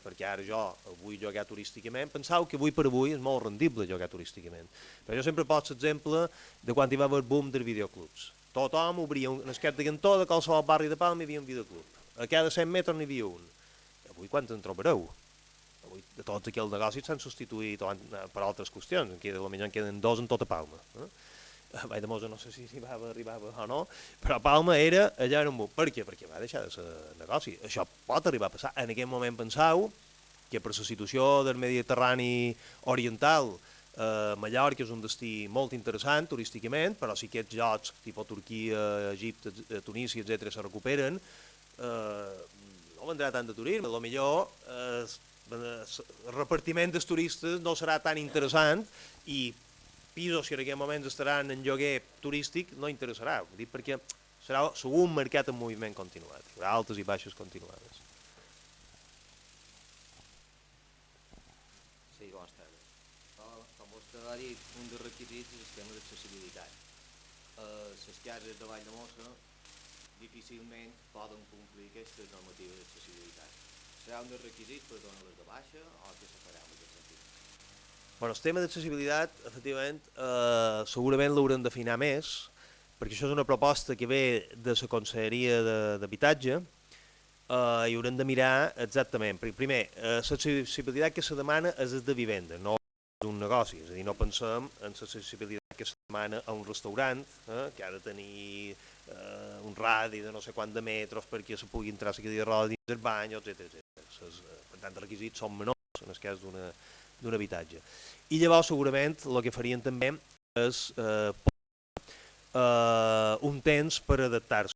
perquè ara jo vull llogar turísticament, penseu que avui per avui és molt rendible llogar turísticament, però jo sempre poso l'exemple de quan hi va haver el boom dels videoclubs. Tothom obria un esquet de cantó, de qualsevol barri de Palma hi havia un videoclub. A cada 100 metres n'hi havia un. Avui quants en trobareu? Avui de tots aquells negocis s'han substituït per altres qüestions, potser en queden 2 en tota Palma. A Valldemossa no sé si arribava o no, però Palma era allà en un boom. Per què? Perquè va deixar de ser negoci. Això pot arribar a passar. En aquest moment penseu que per la situació del Mediterrani oriental, Mallorca és un destí molt interessant turísticament, però si aquests llocs, tipus Turquia, Egipte, Tunísia, etc., se recuperen, no vendrà tant de turisme. Potser el repartiment dels turistes no serà tan interessant i pisos que en aquest moment estaran en lloguer turístic no interessarà, perquè serà un mercat en moviment continuat, hi haurà altes i baixes continuades. Sí, bon estat. Com vostè ha dit, un dels requisits és el tema d'accessibilitat. Les cases de Valldemossa difícilment poden complir aquestes normatives d'accessibilitat. Serà un dels requisits per donar-les de baixa o què se farà en aquest sentit? El tema d'accessibilitat, efectivament, segurament l'haurem d'afinar més, perquè això és una proposta que ve de la Conselleria d'Habitatge i haurem de mirar exactament. Primer, l'accessibilitat que se demana és de vivenda, no és un negoci, és a dir, no pensem en l'accessibilitat que se demana a un restaurant que ha de tenir un radi de no sé quant de metres perquè se pugui entrar a la cadira de rodes dins del bany, etc. Per tant, els requisits són menors en el cas d'un habitatge. I llavors segurament el que farien també és un temps per adaptar-se.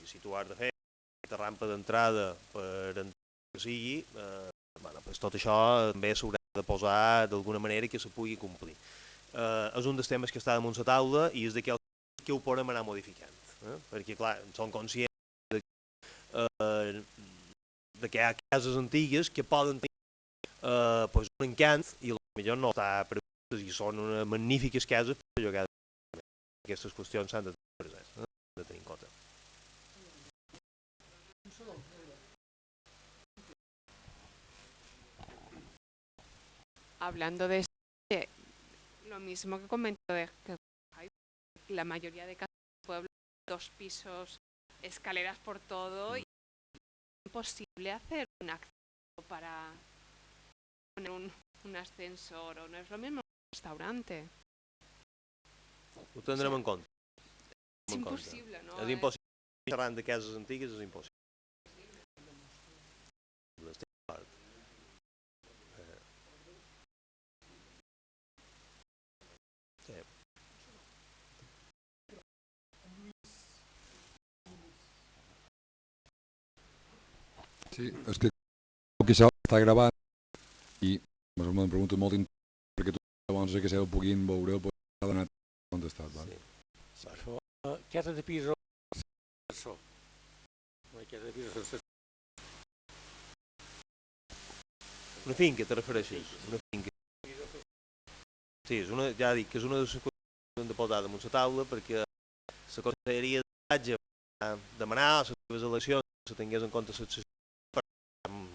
Si tu has de fer aquesta rampa d'entrada per entrar que sigui, tot això també s'haurà de posar d'alguna manera que se pugui complir. És un dels temes que està damunt la taula i és d'aquells que ho podem anar modificant, perquè clar, som conscients de que hi ha cases antigues que poden tenir un encant i potser no està previstes i són unes magnífiques cases per llogar. aquestes qüestions s'han de tenir presents, s'han de tenir en compte. Hablando de lo mismo que comentó de que la mayoría de casas del pueblo, 2 pisos, escaleras por todo, y es imposible hacer un acceso para poner un ascensor, o no es lo mismo que un restaurante. Ho tindrem en compte. És impossible, no? És impossible. Xerrant de cases antigues és impossible. Sí, és que això està gravat i m'ha preguntat molt important perquè tu llavors que s'ho puguin veure o ha donat contestat. Val? Sí. Això, casa de pis això. Una casa de pis Una finca, te refereixes? Una finca. Sí, ja dic que és una de les coses que hem de posar damunt la taula perquè la conselleria d'habitatge va demanar a les seves eleccions que se tingués en compte l'accessibilitat.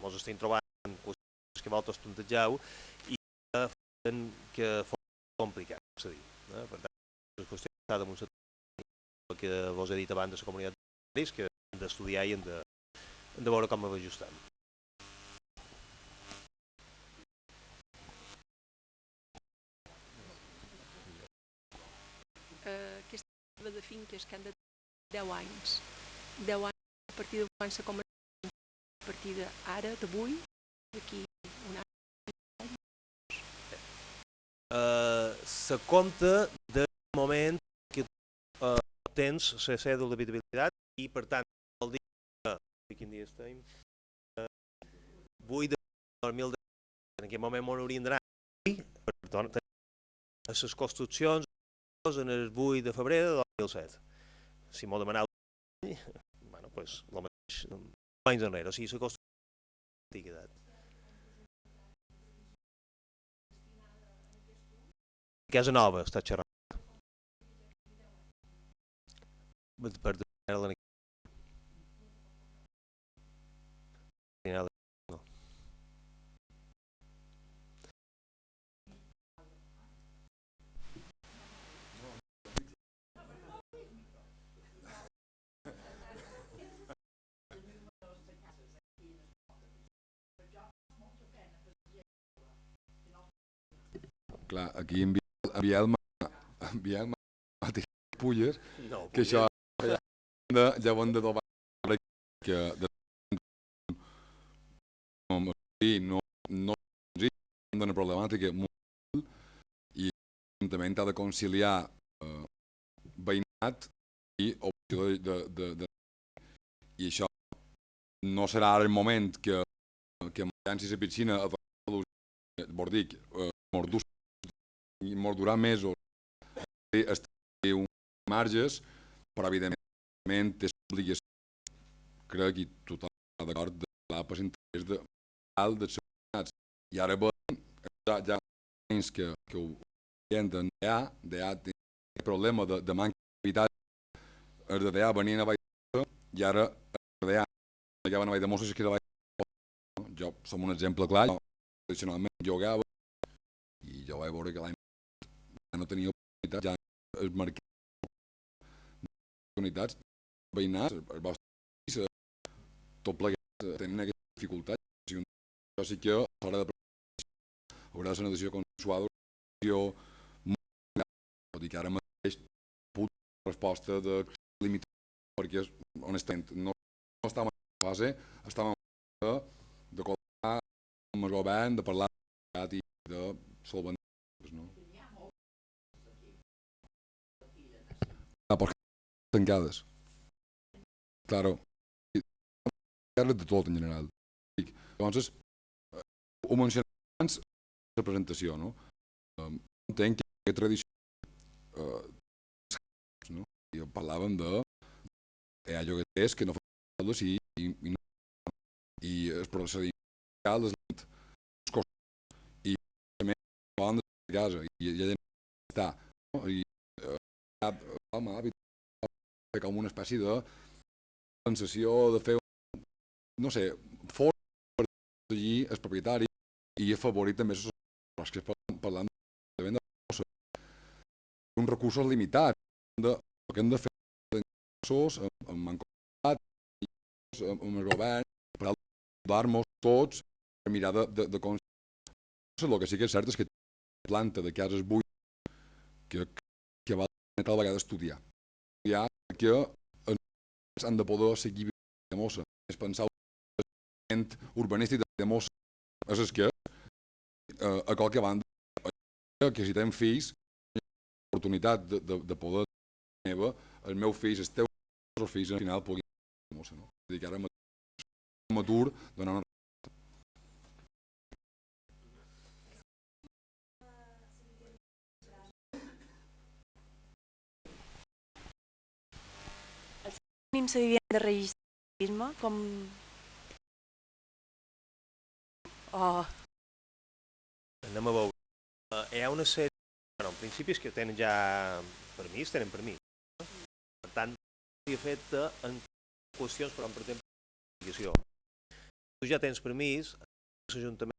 Ens estem trobant qüestions que vosaltres plantegeu i que fos complicat, és a dir. Per tant, les qüestions que està damunt la taula que vos he dit abans de la comunitat de risc, que hem d'estudiar i hem de veure com ho ajustem. Aquesta taula de finques que han de tenir 10 anys. 10 anys a partir de quan se comença, a partir d'ara, d'avui, d'aquí un any. Se compta del moment que tens la cèdula d'habitabilitat i per tant el dia quin dia estem 8 de 2010 en aquest moment m'ho haurien d'anar a les construccions en el 8 de febrer de 2007. Si m'ho demaneu bueno, pues, el mateix anys enrere, o sigui, la construcció d'antiguitat. Casa nova està xerrant. Per destinar-la no. Clar, aquí enviar-me pulles, No, que això ja ho hem de trobar que no és una problemàtica molt i l'Ajuntament ha de conciliar veïnat i opció i això no serà ara el moment que emergències a piscina vol dir durà mesos establir uns marges, però evidentment és obligació, crec, i tothom està d'acord, de parlar per l'interès dels ciutadans. I ara veiem, ja anys que ho veiem en DEA té un problema de manca d'habitatge, els de DEA venien a Vall de Mossa i ara els de DEA llegaven a Vall de Mossa i es quedaven a Vall de Mossa. Jo som un exemple clar, tradicionalment jugava i jo vaig veure que l'any ja no tenia oportunitats, ja es marcaven oportunitats veïnats, els vostres tot plegat tenen aquesta dificultat. Això sí que a l'hora de haurà de ser una decisió consensuada, una decisió molt gran, vol dir que ara mateix puc resposta de limitar, perquè honestament no estàvem en la fase, estàvem en la fase de col·laborar amb el govern, de parlar i de solventar, no? Perquè tancades. Claro, de tot en general. Llavors, ho mencionava abans la presentació, no? Entenc que aquesta tradició no? I parlàvem de hi ha llogaters que no fan caldes i el procediment legal és lent, els costos i poden de casa i allà està, no? I fer com una espècie de sensació de fer, no sé, fora per protegir el propietari i afavorir també les que parlant de venda de uns recursos limitats. El que hem de fer amb mancomunitat, amb el govern, per ajudar-nos tots a mirar de com... El que sí que és cert és que la planta de cases buides que val tal vegada estudiar. Estudiar que els han de poder seguir vivint a Mossa. És pensar en urbanístic de Mossa. És que a qualque banda que si tenen fills l'oportunitat de poder meva, els meus fills, els teus fills al final puguin a Mossa, no? És a dir, que ara matur donar una... Tenim la vivenda de registrisme com... Anem a veure. Hi ha una sèrie... Bueno, en principi és que tenen ja permís, tenen permís. Per tant, s'ha fet en qüestions, però per exemple, l'aplicació. Tu ja tens permís, l'Ajuntament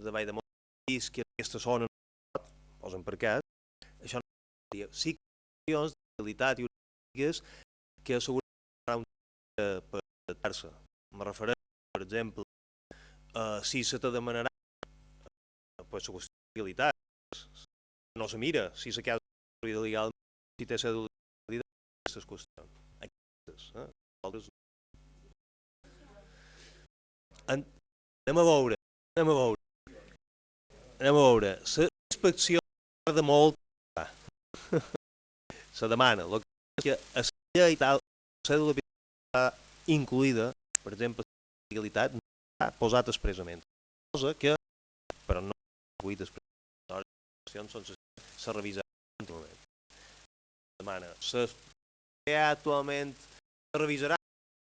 de Valldemossa que aquesta zona no posen per cas, això no seria. Sí que hi ha qüestions d'habilitat i urbanístiques que segurament per adaptar-se. Me refereixo, per exemple, si se te demanarà la qüestió d'habilitat, no se mira si se queda construïda legalment, si té cèdula d'habilitat, aquestes qüestions. Aquestes, Anem a veure. La inspecció tarda molt. Se demana. El que és que a la llei tal, la cèdula d'habilitat incluïda, per exemple, la legalitat no està posat expressament. Cosa que, però no incluït expressament. Les qüestions se revisen contínuament. Demana, que actualment se revisarà,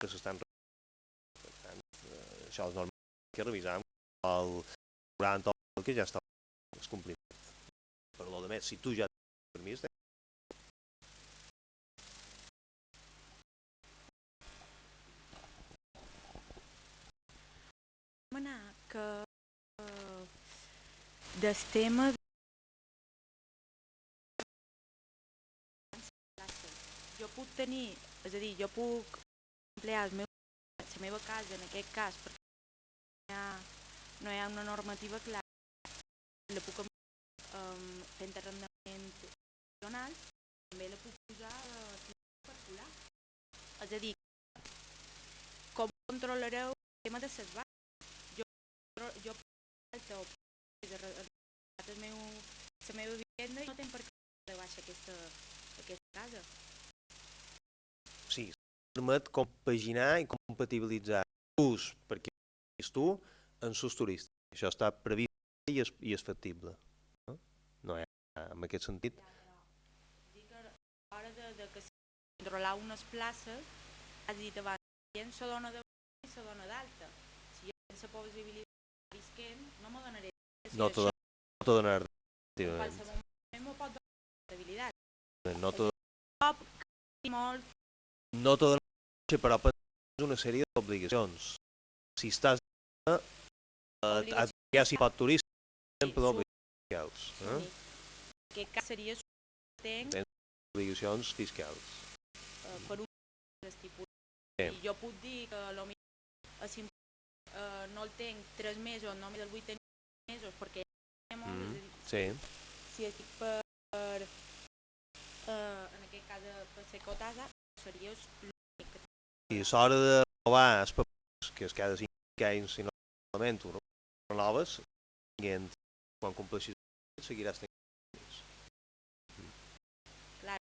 que s'estan revisant. Per tant, això és normal que revisam durant el que ja està el compliment. Per lo de més, si tu ja tens permís, que del tema jo puc tenir, és a dir, jo puc emplear la meva casa en aquest cas perquè no hi ha una normativa clara, la puc fer arrendament professional, també la puc posar particular. És a dir, com controlareu el tema de les bases? Jo la meva vivenda i no tenc per què de baixa aquesta casa. Sí, permet compaginar i compatibilitzar l'ús perquè és tu en l'ús turístic. Això està previst i és factible. No hi ha, en aquest sentit. Dic que a l'hora de controlar unes places, has dit abans, la gent se dona de i se dona d'alta. Si jo tenc la possibilitat de visquent, no me donaré. No te donarà. En qualsevol moment me pot donar estabilitat. No te donarà, però tens una sèrie d'obligacions. Si estàs a triar si pot turístic, sempre d'obligacions fiscals. En aquest cas seria tens obligacions fiscals. Per un estipulats. I jo puc dir que no el tenc 3 mesos, no més del 8 mesos, perquè si estic en aquest cas per ser cotada, seria l'únic que... I a l'hora de renovar els papers, que és cada 5 anys, si no ho renoves, quan compleixis seguiràs tenint més. Clar,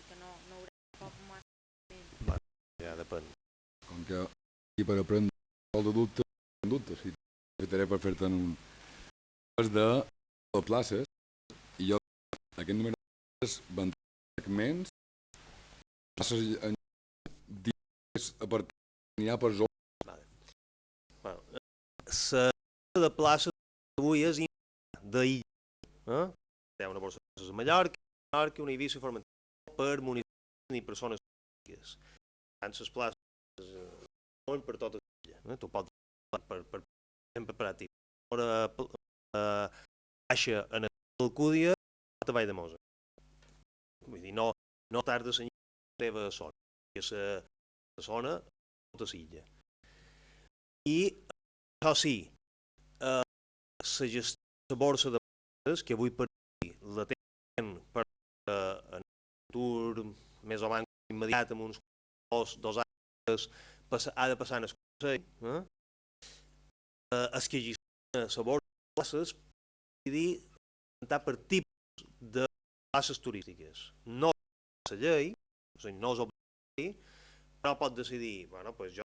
que no haurà poc massa. Ja depèn. Com que aquí per aprendre el de dubte, si t'apretaré per fer-te un de places, i jo aquest número de segments places en dies a partir n'hi ha per zones. La de places avui és d'illa. Hi ha una borsa de places a Mallorca, una a Eivissa i Formentera per municipi. ni per zones turístiques. Tant les places per tota l'illa. Tu pots per exemple pràctic. Baixa en l'Alcúdia a Vall de Mosa. Vull dir, no tardes en la teva zona. És la zona de tota l'illa. I això sí, la gestió de la borsa de places, que avui per avui la tenen per en un futur més o menys immediat, amb uns 2 anys, ha de passar en el Consell. És que gestiona la borsa de places per decidir per tipus de places turístiques. No és la llei, no és obligatori, però pot decidir, bueno, pues jo,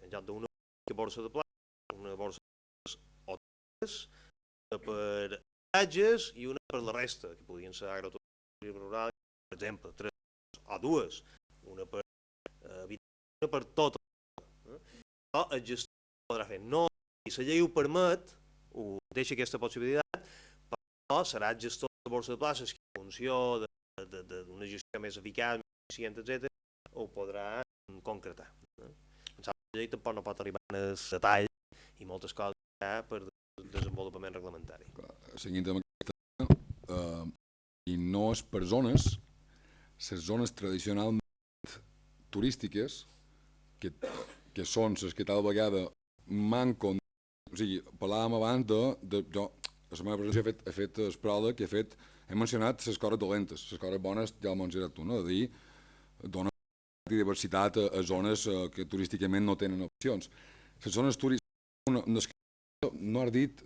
en lloc d'una borsa de places, una borsa de hotels, una per habitatges i una per la resta, que podrien ser agroturisme rural, per exemple, 3 o 2, una per habitatge, una per tot. Però el gestor podrà fer. No, si la llei ho permet, ho deixa aquesta possibilitat, però serà el gestor de la borsa de places que en funció d'una gestió més eficaç, més eficient, etc., ho podrà concretar. La llei tampoc no pot arribar en el detall i moltes coses ja per desenvolupament reglamentari. Seguint amb aquesta, i no és per zones, les zones tradicionalment turístiques, que són les que tal vegada manquen. O sigui, parlàvem abans jo, a la meva presentació he fet el pròleg que he mencionat les coses dolentes, les coses bones ja ho hem mencionat tu, no? De dir, dona diversitat a zones que turísticament no tenen opcions. Les zones turístiques no has dit,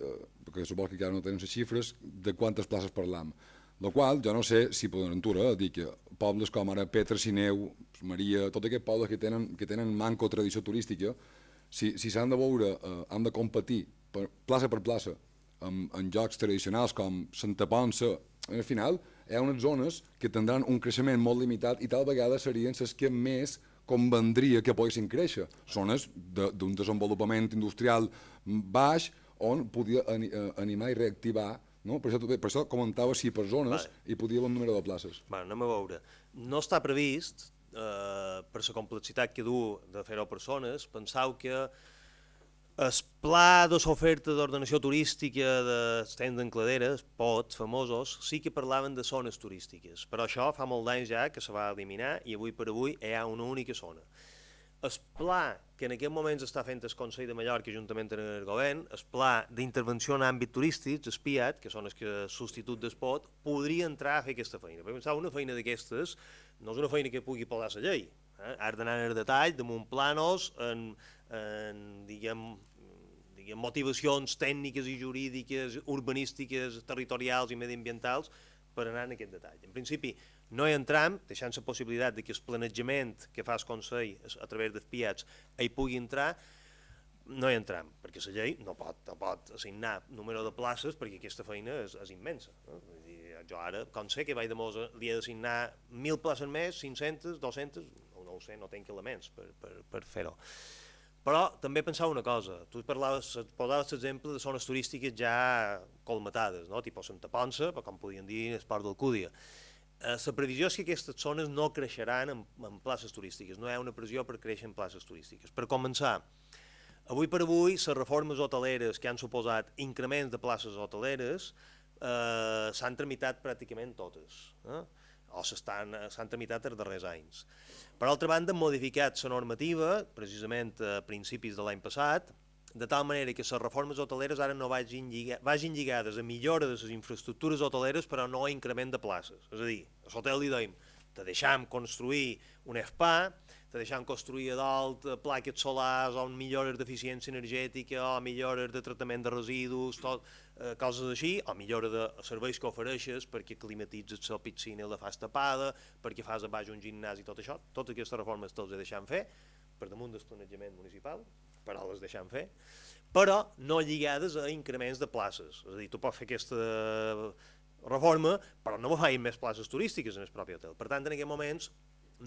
perquè suposo que encara no tenen les xifres, de quantes places parlam. La qual jo no sé si per aventura dir que pobles com ara Petra, Sineu, Maria, tots aquests pobles que tenen manca o tradició turística, si s'han de veure, han de competir plaça per plaça en llocs tradicionals com Santa Ponça, al final hi ha unes zones que tindran un creixement molt limitat i tal vegada serien les que més convendria que poguessin créixer. Zones d'un desenvolupament industrial baix on podia animar i reactivar. No? Per això comentava si per zones hi podia haver un número de places. Anem a veure. No està previst, per la complexitat que du de fer-ho per zones, penseu que el pla de l'oferta d'ordenació turística dels temps d'encladeres, POT, famosos, sí que parlaven de zones turístiques, però això fa molt d'anys ja que se va eliminar i avui per avui hi ha una única zona. El pla que en aquest moment està fent el Consell de Mallorca juntament amb el govern, el pla d'intervenció en àmbit turístic, el PIAT, que són els que substitut del POT, podria entrar a fer aquesta feina. Per pensar, una feina d'aquestes no és una feina que pugui posar la llei. Has d'anar en el detall, damunt planos, en motivacions tècniques i jurídiques, urbanístiques, territorials i mediambientals, per anar en aquest detall. En principi, no hi entram, deixant la possibilitat que el planejament que fa el Consell a través dels PIATs hi pugui entrar, no hi entram, perquè la llei no pot assignar número de places perquè aquesta feina és immensa. No? Jo ara, com sé que Vall de Mosa li he d'assignar 1.000 places més, 500, 200, no ho sé, no tinc elements per fer-ho. Però també pensava una cosa, tu posaves l'exemple de zones turístiques ja colmatades, no? Tipus Santa Ponça, com podien dir el Port d'Alcúdia. La previsió és que aquestes zones no creixeran en places turístiques, no hi ha una pressió per créixer en places turístiques. Per començar, avui per avui, les reformes hoteleres que han suposat increments de places hoteleres s'han tramitat pràcticament totes, o s'han tramitat els darrers anys. Per altra banda, han modificat la normativa, precisament a principis de l'any passat, de tal manera que les reformes hoteleres ara no vagin lligades a millora de les infraestructures hoteleres però no a increment de places. És a dir, a l'hotel li dèiem, te deixam construir un spa, te deixam construir a dalt plaques solars o millores d'eficiència energètica o millores de tractament de residus, coses així, o millora de serveis que ofereixes perquè climatitzes la piscina i la fas tapada, perquè fas a baix un gimnàs i tot això. Totes aquestes reformes te'ls deixam fer per damunt del planejament municipal, però les deixam fer, però no lligades a increments de places. És a dir, tu pots fer aquesta reforma, però no faig més places turístiques en el propi hotel. Per tant, en aquests moments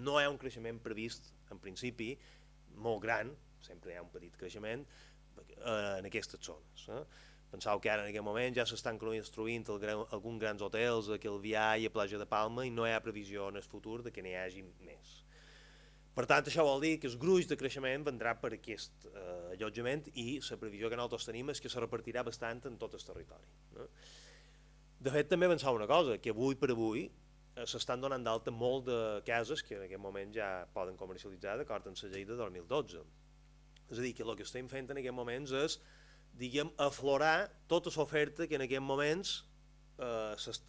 no hi ha un creixement previst, en principi, molt gran, sempre hi ha un petit creixement en aquestes zones. Penseu que ara en aquest moment ja s'estan construint alguns grans hotels a Calvià i a Platja de Palma i no hi ha previsió en el futur de que n'hi hagi més. Per tant, això vol dir que el gruix de creixement vendrà per aquest allotjament i la previsió que nosaltres tenim és que se repartirà bastant en tot el territori. No? De fet, també pensar una cosa, que avui per avui s'estan donant d'alta molt de cases que en aquest moment ja poden comercialitzar d'acord amb la llei de 2012. És a dir, que el que estem fent en aquests moments és, diguem, aflorar tota l'oferta que en aquests moments és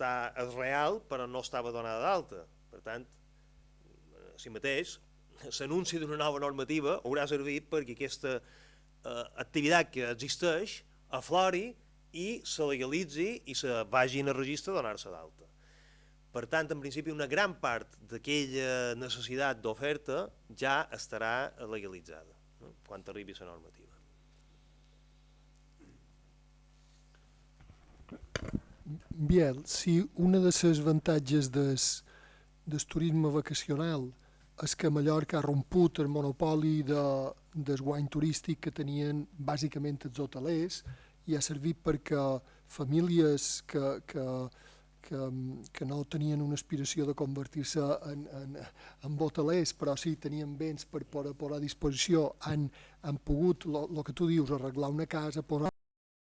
real però no estava donada d'alta. Per tant, si mateix, l'anunci d'una nova normativa haurà servit perquè aquesta activitat que existeix aflori i se legalitzi i se vagin a registre a donar-se d'alta. Per tant, en principi, una gran part d'aquella necessitat d'oferta ja estarà legalitzada, no? Quan arribi la normativa. Biel, si una de les avantatges del turisme vacacional és que Mallorca ha romput el monopoli del guany turístic que tenien bàsicament els hotelers i ha servit perquè famílies que no tenien una aspiració de convertir-se en hotelers, però sí tenien béns per posar a disposició, han pogut, el que tu dius, arreglar una casa, posar